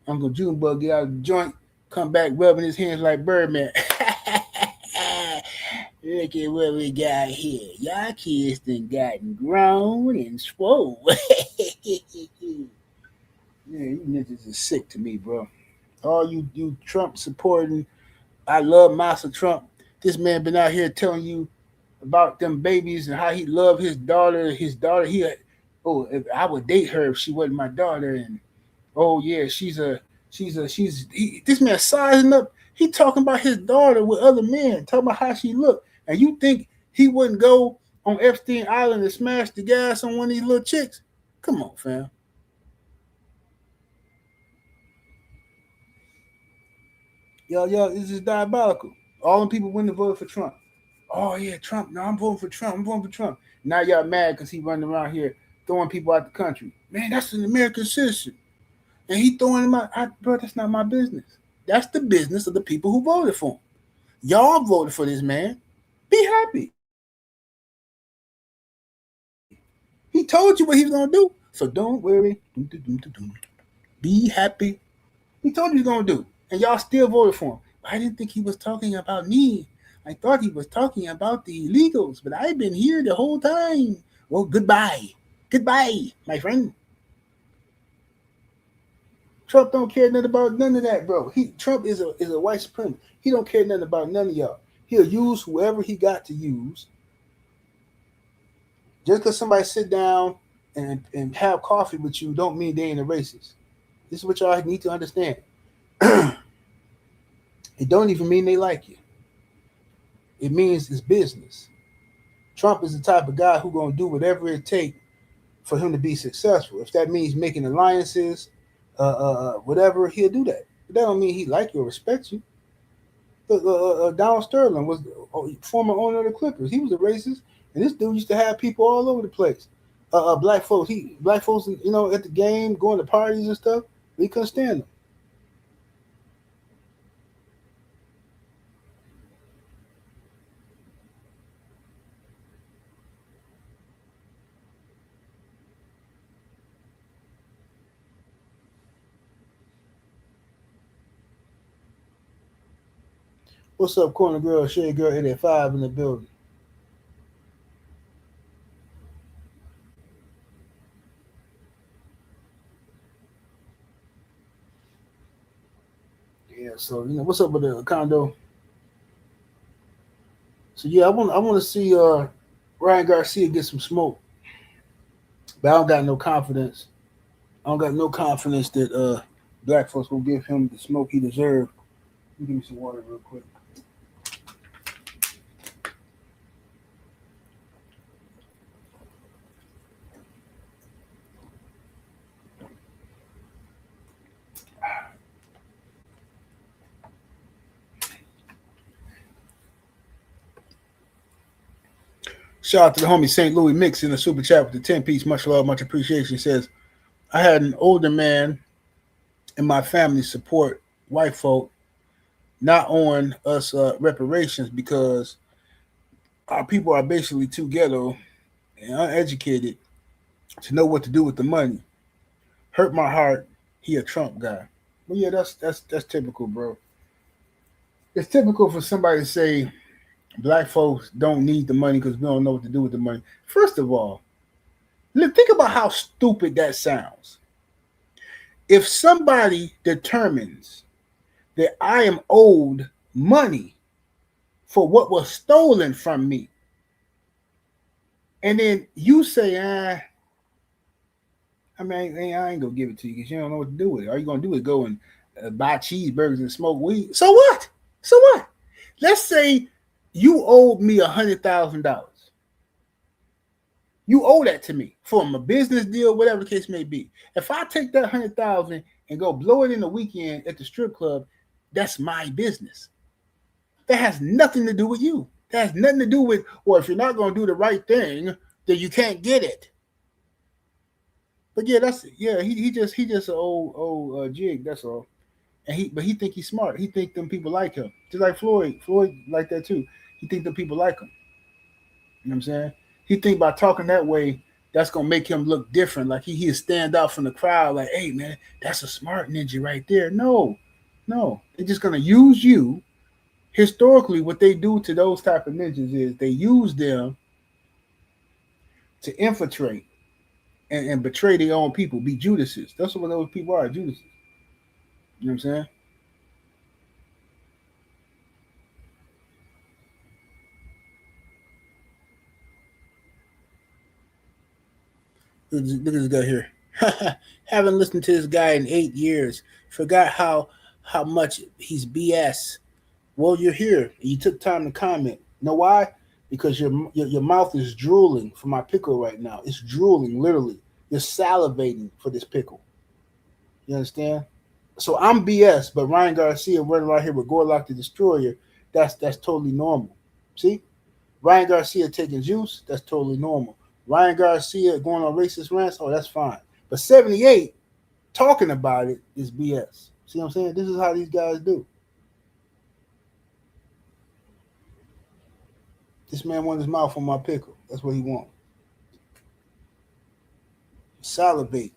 Uncle Junebug get out of the joint, come back rubbing his hands like Birdman. Look at what we got here. Y'all kids done gotten grown and swole. Yeah, you niggas are sick to me, bro. All you Trump supporting, I love Master Trump. This man been out here telling you about them babies and how he loved his daughter. If I would date her if she wasn't my daughter. And oh yeah, this man sizing up. He talking about his daughter with other men, talking about how she looked. And you think he wouldn't go on Epstein Island and smash the gas on one of these little chicks? Come on, fam. Yo, this is diabolical. All them people wouldn't have voted for Trump. Oh yeah, Trump. No, I'm voting for Trump. Now y'all mad because he running around here throwing people out the country. Man, that's an American citizen. And he throwing them out. Bro, that's not my business. That's the business of the people who voted for him. Y'all voted for this man. Be happy. He told you what he was going to do. So don't worry. Be happy. He told you what he was going to do. And y'all still voted for him. I didn't think he was talking about me. I thought he was talking about the illegals. But I've been here the whole time. Well, goodbye. Goodbye, my friend. Trump don't care nothing about none of that, bro. Trump is a white supremacist. He don't care nothing about none of y'all. He'll use whoever he got to use. Just because somebody sit down and have coffee with you don't mean they ain't a racist. This is what y'all need to understand. It don't even mean they like you. It means it's business. Trump is the type of guy who's going to do whatever it takes for him to be successful. If that means making alliances, whatever, he'll do that. But that don't mean he like you or respect you. Donald Sterling was former owner of the Clippers. He was a racist, and this dude used to have people all over the place. Black folks, at the game, going to parties and stuff. He couldn't stand them. What's up, Corner Girl, Shade Girl 885 in the building? Yeah, so what's up with the condo? So yeah, I want to see Ryan Garcia get some smoke, but I don't got no confidence. I don't got no confidence that black folks will give him the smoke he deserves. Give me some water real quick. Shout out to the homie St. Louis Mix in the super chat with the 10-piece. Much love, much appreciation. He says, I had an older man in my family support white folk not on us reparations because our people are basically too ghetto and uneducated to know what to do with the money. Hurt my heart. He a Trump guy. Well, yeah, that's typical, bro. It's typical for somebody to say black folks don't need the money because we don't know what to do with the money. First of all, think about how stupid that sounds. If somebody determines that I am owed money for what was stolen from me, and then you say, I ain't gonna give it to you because you don't know what to do with it. All you're gonna do is go and buy cheeseburgers and smoke weed. So what? So what? Let's say you owed me $100,000. You owe that to me from a business deal, whatever the case may be. If I take that 100,000 and go blow it in the weekend at the strip club, that's my business. That has nothing to do with you. That has nothing to do with, well, if you're not going to do the right thing, then you can't get it. But yeah, he just an old jig. That's all. And he think he's smart. He think them people like him, just like Floyd. Floyd like that too. He think them people like him. You know what I'm saying? He think by talking that way, that's gonna make him look different. Like he'll stand out from the crowd. Like, hey man, that's a smart ninja right there. No, they're just gonna use you. Historically, what they do to those type of ninjas is they use them to infiltrate and betray their own people, be Judases. That's what those people are, Judases. You know what I'm saying? Look at this guy here. Haven't listened to this guy in 8 years. Forgot how much he's BS. Well, you're here. You took time to comment. You know why? Because your mouth is drooling for my pickle right now. It's drooling, literally. You're salivating for this pickle. You understand? So I'm BS, but Ryan Garcia running right here with Gorlock the Destroyer, that's totally normal. See? Ryan Garcia taking juice, that's totally normal. Ryan Garcia going on racist rants, oh, that's fine. But 78 talking about it is BS. See what I'm saying? This is how these guys do. This man wants his mouth on my pickle. That's what he wants. Salivate.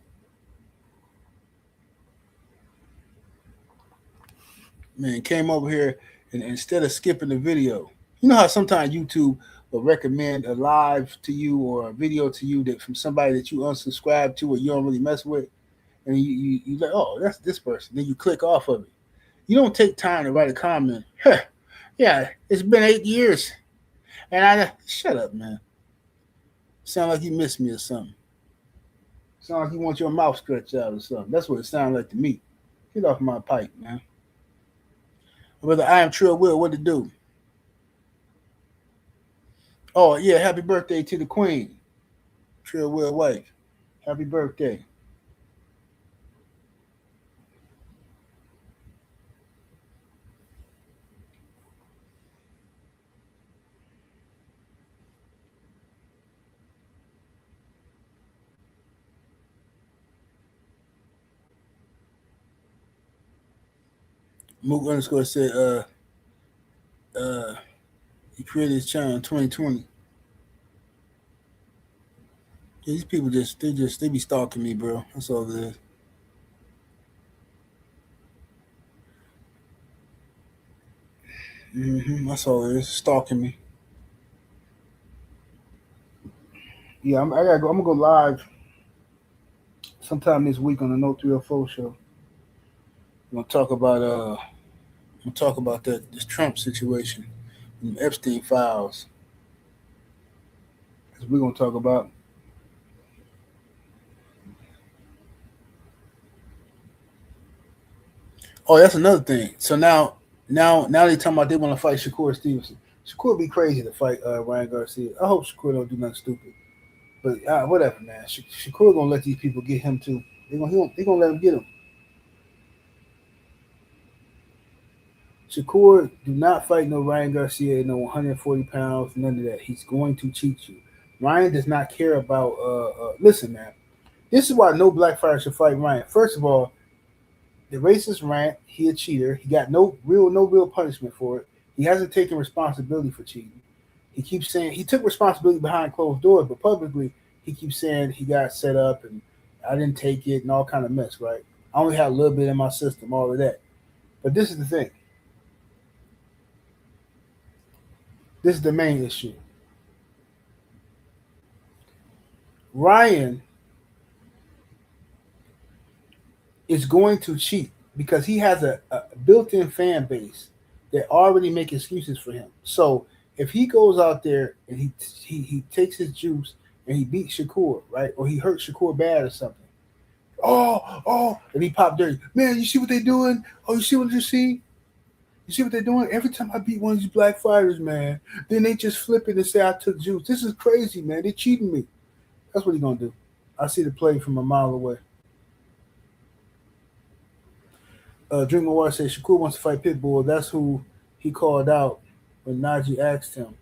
Man, came over here and instead of skipping the video, you know how sometimes YouTube will recommend a live to you or a video to you that from somebody that you unsubscribe to or you don't really mess with, and you like, oh, that's this person. Then you click off of it. You don't take time to write a comment. Yeah, it's been 8 years, and I shut up, man. Sound like you missed me or something. Sound like you want your mouth stretched out or something. That's what it sounds like to me. Get off my pipe, man. Brother, I am Trill Will. What to do? Oh, yeah, happy birthday to the queen. Trill Will wife. Happy birthday. Mook underscore said, he created his channel in 2020. Yeah, these people they be stalking me, bro. That's all it is. That's all it is. Stalking me. Yeah, I'm gonna go live sometime this week on the No 304 show. I'm gonna talk about this Trump situation, and Epstein files. Because we're gonna talk about. Oh, that's another thing. So now they talking about they want to fight Shakur Stevenson. Shakur would be crazy to fight Ryan Garcia. I hope Shakur don't do nothing stupid. But whatever, man. Shakur gonna let these people get him too. They gonna let him get him. Shakur, do not fight no Ryan Garcia, no 140 pounds, none of that. He's going to cheat you. Ryan does not care about. Listen, man. This is why no black fighter should fight Ryan. First of all, the racist rant. He a cheater. He got no real punishment for it. He hasn't taken responsibility for cheating. He keeps saying he took responsibility behind closed doors, but publicly he keeps saying he got set up and I didn't take it and all kind of mess, right? I only had a little bit in my system, all of that. But this is the thing. This is the main issue. Ryan is going to cheat because he has a built-in fan base that already make excuses for him. So if he goes out there and he takes his juice and he beats Shakur, right, or he hurts Shakur bad or something, and he popped dirty, man, you see what they doing? Oh, you see what you see? You see what they're doing? Every time I beat one of these black fighters, man, then they just flip it and say I took juice. This is crazy, man. They're cheating me. That's what he's gonna do. I see the play from a mile away. Drink My Water says Shakur wants to fight Pitbull. That's who he called out when Najee asked him.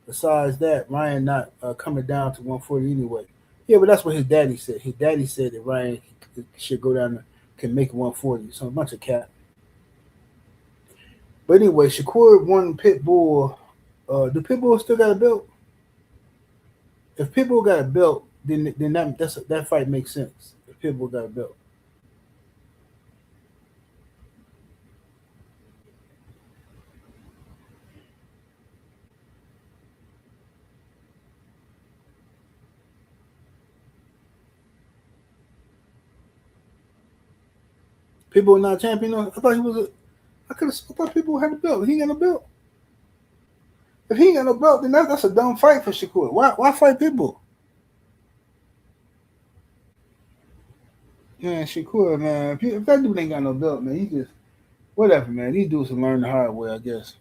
Besides that, Ryan not coming down to 140 anyway. Yeah, but that's what his daddy said. His daddy said that Ryan should go down and can make 140. So a bunch of cap. But anyway, Shakur won Pitbull. Do Pitbull still got a belt? If Pitbull got a belt, then that fight makes sense. If Pitbull got a belt. Pitbull not champion. I thought he was I thought Pitbull had a belt. He ain't got no belt. If he ain't got no belt, then that's a dumb fight for Shakur. Why fight Pitbull? Man, Shakur, man, if that dude ain't got no belt, man, he just whatever, man. These dudes can learn the hard way, I guess.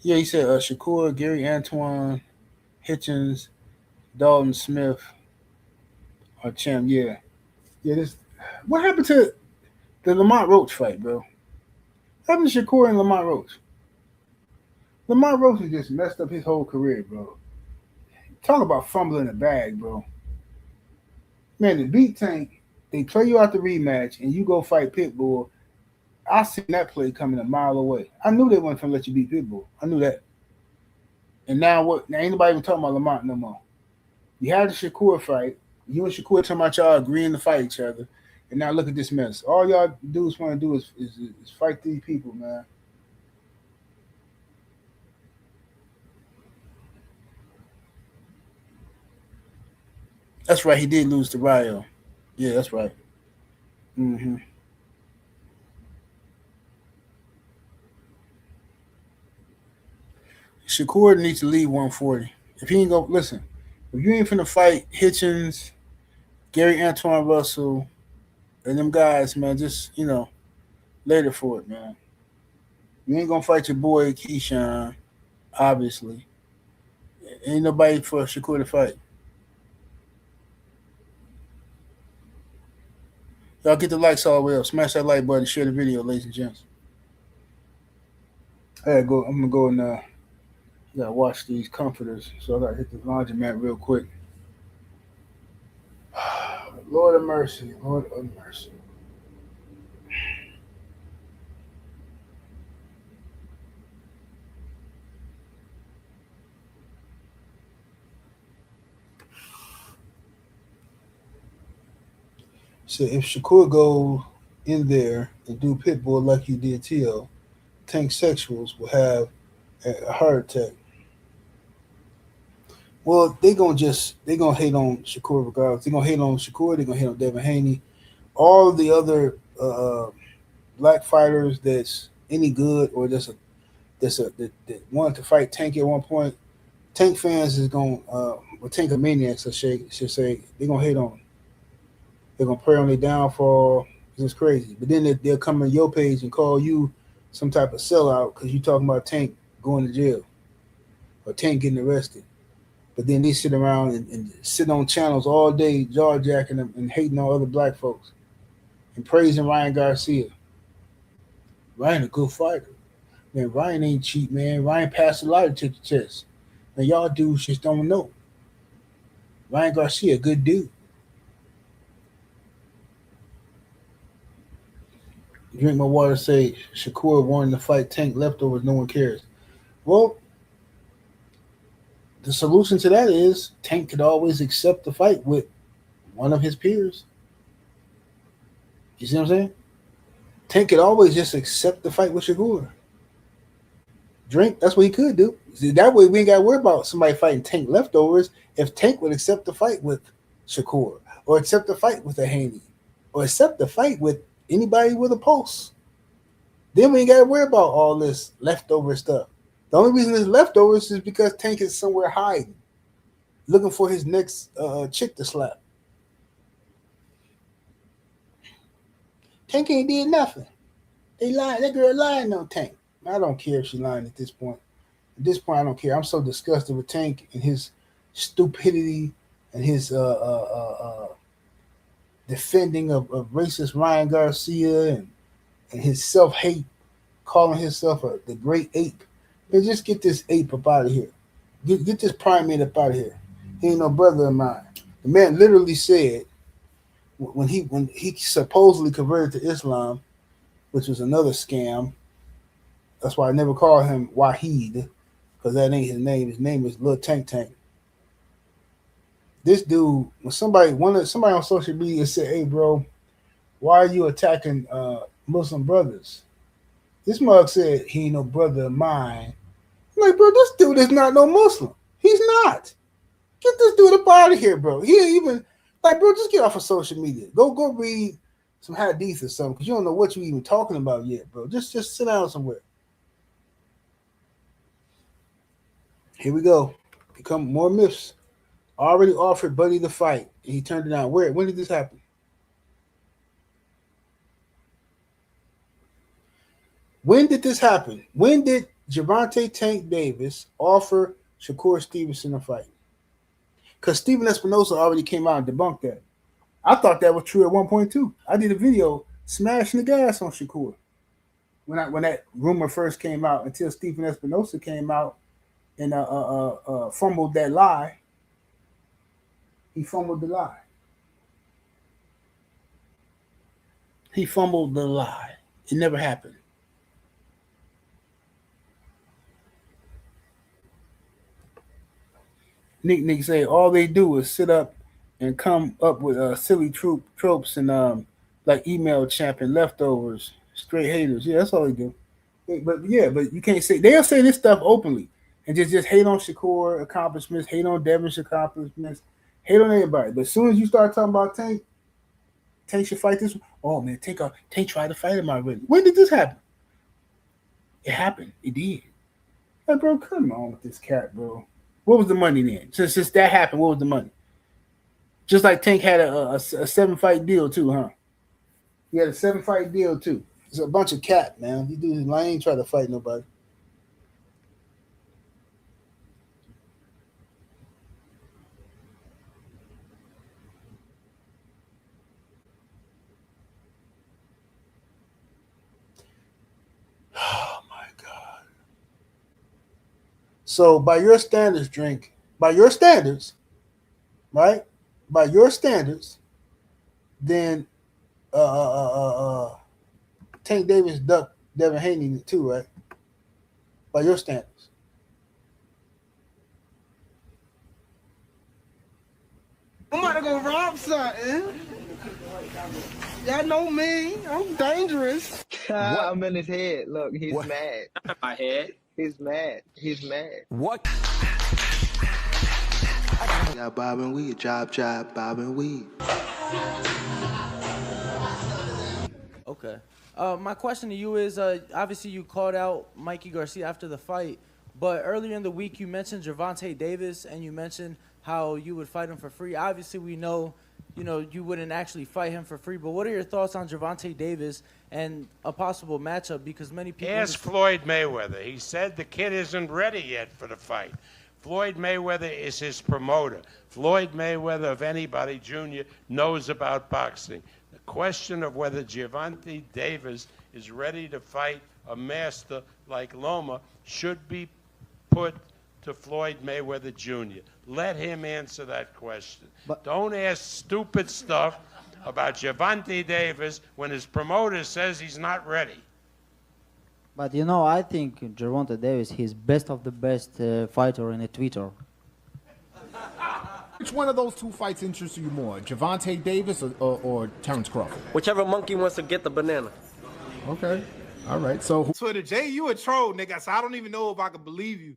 Yeah, he said Shakur, Gary Antoine, Hitchens, Dalton Smith, or champ. Yeah. This. What happened to the Lamont Roach fight, bro? What happened to Shakur and Lamont Roach? Lamont Roach has just messed up his whole career, bro. Talk about fumbling the bag, bro. Man, the beat Tank, they play you out the rematch and you go fight Pitbull. I seen that play coming a mile away. I knew they weren't gonna let you beat Pitbull. I knew that. And now what? Now ain't nobody even talking about Lamont no more. You had the Shakur fight. You and Shakur talking about y'all agreeing to fight each other. And now look at this mess. All y'all dudes want to do is fight these people, man. That's right. He did lose to Rio. Yeah, that's right. Mm-hmm. Shakur needs to leave 140. If he ain't go, listen. If you ain't finna fight Hitchens, Gary Antoine Russell, and them guys, man, just later for it, man. You ain't gonna fight your boy Keyshawn, obviously. Ain't nobody for Shakur to fight. Y'all get the likes all the way up. Smash that like button. Share the video, ladies and gents. I'm gonna go and gotta wash these comforters. So I gotta hit the laundromat real quick. Lord of mercy. Lord of mercy. So if Shakur go in there and do Pitbull like you did Tio, Tank Sexuals will have a heart attack. Well, they gonna hate on Shakur regardless. They gonna hate on Shakur. They gonna hate on Devin Haney. All the other black fighters that's any good or that wanted to fight Tank at one point. Tank fans is gonna or Tank maniacs, I should say, they're gonna hate on him. They're gonna pray on their downfall. It's crazy. But then they'll come on your page and call you some type of sellout because you talking about Tank going to jail or Tank getting arrested. But then they sit around and sit on channels all day, jaw jacking them and hating on other black folks and praising Ryan Garcia. Ryan a good fighter. Man, Ryan ain't cheap, man. Ryan passed a lot to the chest. And y'all dudes just don't know. Ryan Garcia, good dude. Drink my water. Say Shakur wanting to fight Tank leftovers. No one cares. Well, the solution to that is Tank could always accept the fight with one of his peers. You see what I'm saying? Tank could always just accept the fight with Shakur. Drink, that's what he could do. See, that way we ain't got to worry about somebody fighting Tank leftovers. If Tank would accept the fight with Shakur, or accept the fight with a Haney, or accept the fight with anybody with a pulse, then we ain't got to worry about all this leftover stuff. The only reason it's leftovers is because Tank is somewhere hiding, looking for his next chick to slap. Tank ain't did nothing. They lying. That girl lying on Tank. I don't care if she's lying at this point. At this point, I don't care. I'm so disgusted with Tank and his stupidity and his defending of racist Ryan Garcia and his self-hate, calling himself the great ape. Man, just get this ape up out of here. Get this primate up out of here. He ain't no brother of mine. The man literally said when he supposedly converted to Islam, which was another scam. That's why I never call him Wahid, because that ain't his name. His name is Lil Tank Tank. This dude, when somebody on social media said, "Hey, bro, why are you attacking Muslim brothers?" This mug said he ain't no brother of mine. I'm like, bro, this dude is not no Muslim. He's not. Get this dude up out of here, bro. He ain't even like, bro. Just get off of social media. Go read some hadith or something, because you don't know what you even talking about yet, bro. Just sit down somewhere. Here we go. Become more myths. Already offered Buddy the fight, and he turned it down. When did this happen? When did this happen? When did Gervonta Tank Davis offer Shakur Stevenson a fight? Because Steven Espinosa already came out and debunked that. I thought that was true at one point too. I did a video smashing the gas on Shakur when that rumor first came out, until Steven Espinosa came out and fumbled that lie. He fumbled the lie. He fumbled the lie. It never happened. Nick say all they do is sit up and come up with silly tropes and like email champion leftovers, straight haters. Yeah, that's all they do. But you can't say, they'll say this stuff openly and just hate on Shakur accomplishments, hate on Devin's accomplishments, hate on everybody. But as soon as you start talking about Tank should fight this one. Oh man, Tank tried to fight him already. When did this happen? It happened. It did. Hey, bro, come on with this cat, bro. What was the money then? Since that happened, what was the money? Just like Tank had a 7-fight deal too, huh? He had a 7-fight deal too. It's a bunch of cat, man. These dudes ain't trying to fight nobody. Oh my God. So by your standards, Drink, by your standards, right? By your standards, then Tank Davis ducked Devin Haney too, right? By your standards. I'm about to go rob something. Y'all know me. I'm dangerous. I'm in his head. Look, he's mad. Not in my head. He's mad. He's mad. What? Got bob and weed, job, bob and weed. Okay. My question to you is, obviously you called out Mikey Garcia after the fight, but earlier in the week you mentioned Gervonta Davis and you mentioned how you would fight him for free. Obviously we know, you wouldn't actually fight him for free, but what are your thoughts on Gervonta Davis and a possible matchup? Because many people... Ask Floyd Mayweather. He said the kid isn't ready yet for the fight. Floyd Mayweather is his promoter. Floyd Mayweather, if anybody, Jr., knows about boxing. The question of whether Gervonta Davis is ready to fight a master like Loma should be put to Floyd Mayweather Jr. Let him answer that question. Don't ask stupid stuff about Gervonta Davis when his promoter says he's not ready. But you know, I think Gervonta Davis, he's best of the best fighter in the Twitter. Which one of those two fights interests you more, Gervonta Davis or Terrence Crawford? Whichever monkey wants to get the banana. Okay. All right. So Twitter, Jay, you a troll, nigga. So I don't even know if I could believe you.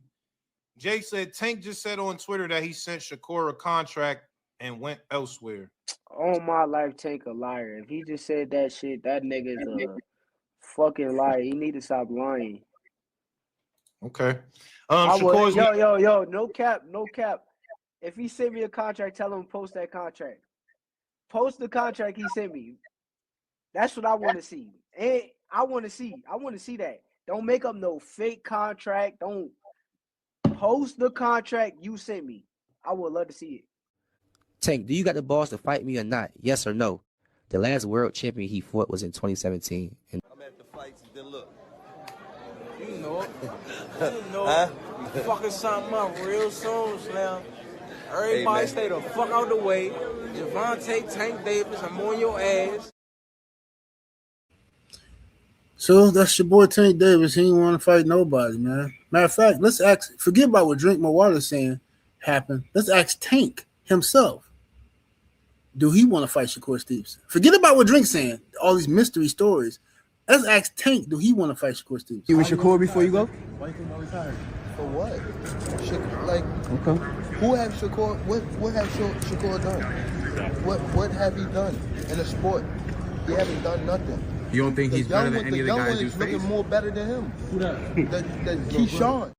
Jay said Tank just said on Twitter that he sent Shakur a contract and went elsewhere. Oh my life, Tank a liar. If he just said that shit, that nigga's a fucking liar. He need to stop lying. Okay. Yo, no cap. If he sent me a contract, tell him to post that contract. Post the contract he sent me. That's what I want to see. And I want to see that. Don't make up no fake contract. Don't post the contract you sent me. I would love to see it. Tank, do you got the balls to fight me or not? Yes or no? The last world champion he fought was in 2017. And I'm at the fights and then look. You know it. You know it. Fucking something up real soon, Slim. Everybody Hey, stay the fuck out the way. Gervonta, Tank Davis, I'm on your ass. So that's your boy Tank Davis. He didn't want to fight nobody, man. Matter of fact, let's ask. Forget about what Drink My Water saying happened. Let's ask Tank himself. Do he want to fight Shakur Stevenson? Forget about what Drink's saying. All these mystery stories. Let's ask Tank. Do he want to fight Shakur Stevenson? You with Shakur before you go? Why you think I'm retired? For what? Okay. Who have Shakur? What have Shakur done? What have he done in the sport? He haven't done nothing. You don't think he's better than any of the guys you face? face? Looking more better than him. Who that? That Keyshawn.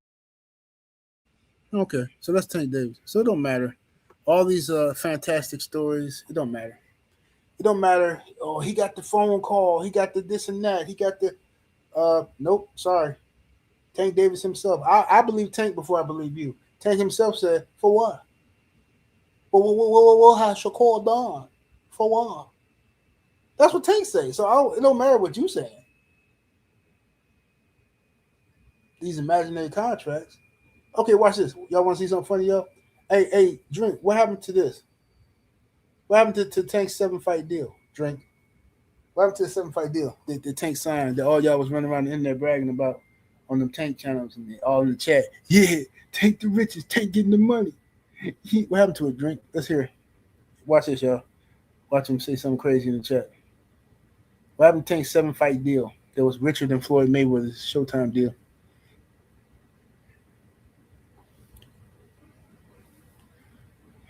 Okay, so that's Tank Davis. So it don't matter. All these fantastic stories, it don't matter. It don't matter. Oh, he got the phone call. He got the this and that. He got the nope, sorry. Tank Davis himself. I believe Tank before I believe you. Tank himself said, for what? What has Shakur done? For what? That's what Tank say. So it don't matter what you saying. These imaginary contracts. Okay, watch this. Y'all want to see something funny, y'all? Hey, Drink, what happened to this? What happened to Tank's 7-fight deal? Drink. What happened to the 7-fight deal that Tank signed that all y'all was running around the internet bragging about on them Tank channels and all in the chat? Yeah, Tank the richest, Tank getting the money. What happened to it, Drink? Let's hear it. Watch this, y'all. Watch him say something crazy in the chat. What happened to Tank's 7-fight deal that was richer than Floyd Mayweather's Showtime deal?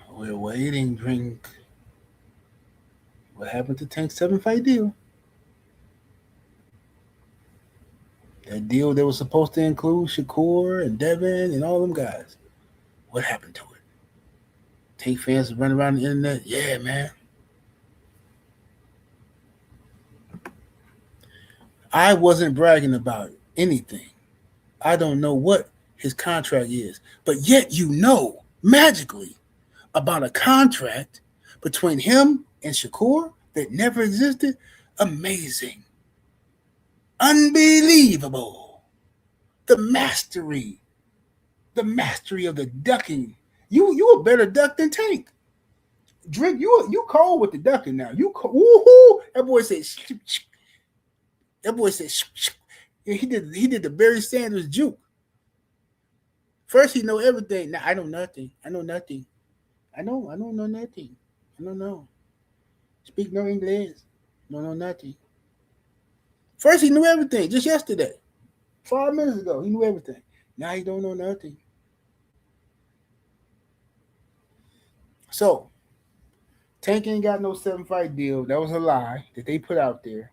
We're waiting, Drink. What happened to Tank's 7-fight deal? That deal that was supposed to include Shakur and Devin and all them guys. What happened to it? Tank fans running around the internet. Yeah, man. I wasn't bragging about anything. I don't know what his contract is, but yet you know magically about a contract between him and Shakur that never existed. Amazing. Unbelievable. The mastery of the ducking. You a better duck than Tank. Drink, you cold with the ducking now. You woohoo! That boy said. He did the Barry Sanders juke. First he know everything. Now I know nothing. I don't know nothing. I don't know. Speak no English. Don't know nothing. First he knew everything just yesterday. 5 minutes ago, he knew everything. Now he don't know nothing. So, Tank ain't got no 7-fight deal. That was a lie that they put out there.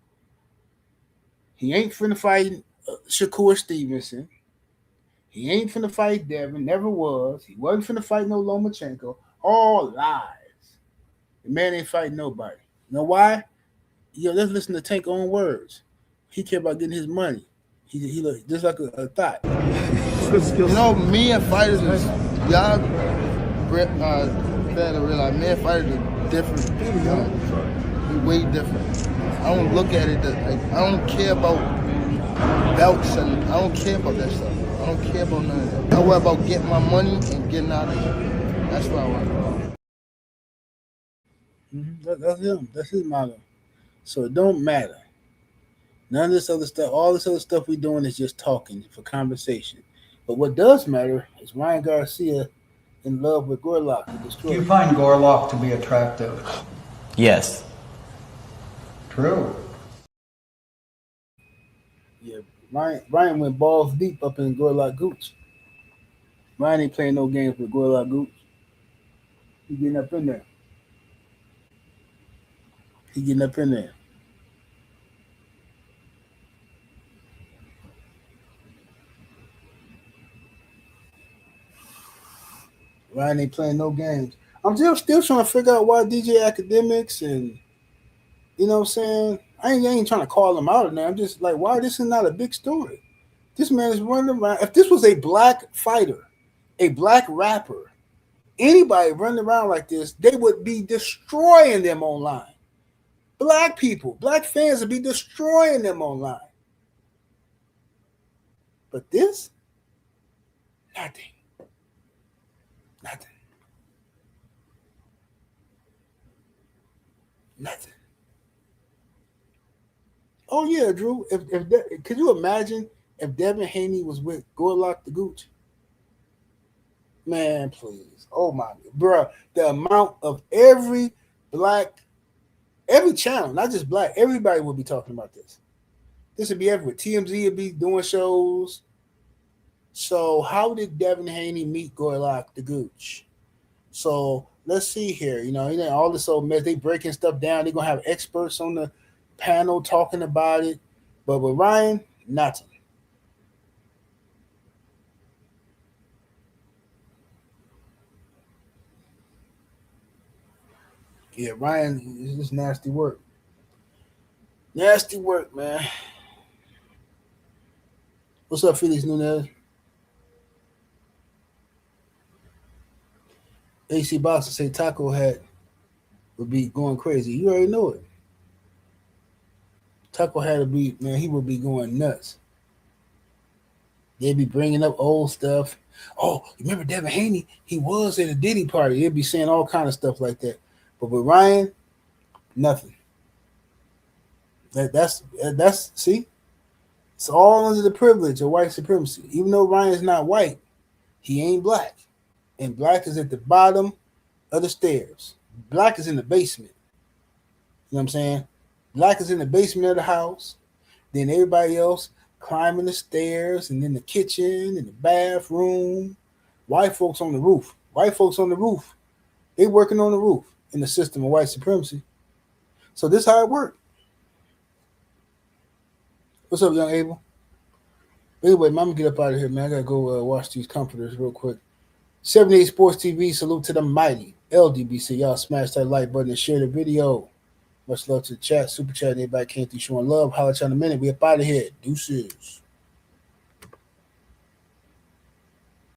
He ain't finna fight Shakur Stevenson. He ain't finna fight Devin. Never was. He wasn't finna fight no Lomachenko. All lies. The man ain't fighting nobody. You know why? Let's listen to Tank's own words. He care about getting his money. He look just like a thought. You know, me and fighters is y'all better realize me and fighters are different. We way different. I don't look at it like I don't care about belts and I don't care about that stuff. I don't care about none of that. I worry about getting my money and getting out of it. That's what I worry about. That's him. That's his motto. So it don't matter. None of this other stuff, all this other stuff we doing is just talking for conversation. But what does matter is Ryan Garcia in love with Gorlock. Do you find Gorlock to be attractive? Yes. True. Yeah, Ryan went balls deep up in Gorlock Gooch. Ryan ain't playing no games with Gorlock Gooch. He getting up in there. He getting up in there. Ryan ain't playing no games. I'm still trying to figure out why DJ Academics and you know what I'm saying. I ain't trying to call him out now. I'm just like, why this is not a big story? This man is running around. If this was a black fighter, a black rapper, anybody running around like this, they would be destroying them online. Black people, black fans would be destroying them online. But this, nothing. Nothing. Oh yeah, Drew. Could you imagine if Devin Haney was with Gorlock the Gooch? Man, please. Oh my, bro. The amount of every channel, not just black, everybody would be talking about this. This would be everywhere. TMZ would be doing shows. So how did Devin Haney meet Gorlock the Gooch? So let's see here. You know, all this old mess. They breaking stuff down. They're gonna have experts on the panel talking about it. But with Ryan, nothing. Yeah, Ryan, it's just nasty work. Nasty work, man. What's up, Felix Nunez? AC Boxer say Taco Hat would be going crazy. You already know it. Taco Hat would be, man, he would be going nuts. They'd be bringing up old stuff. Oh, remember Devin Haney? He was at a Diddy party. They'd be saying all kind of stuff like that. But with Ryan, nothing. That's see, it's all under the privilege of white supremacy. Even though Ryan's not white, he ain't black. And black is at the bottom of the stairs. Black is in the basement. You know what I'm saying? Black is in the basement of the house. Then everybody else climbing the stairs and then the kitchen and the bathroom. White folks on the roof. White folks on the roof. They working on the roof in the system of white supremacy. So this is how it works. What's up, young Abel? Anyway, I'm gonna get up out of here, man. I gotta go watch these comforters real quick. 78 Sports TV, salute to the mighty LDBC. Y'all smash that like button and share the video. Much love to the chat, super chat. Everybody came through showing love. Holla at you in a minute. We up out of here. Deuces.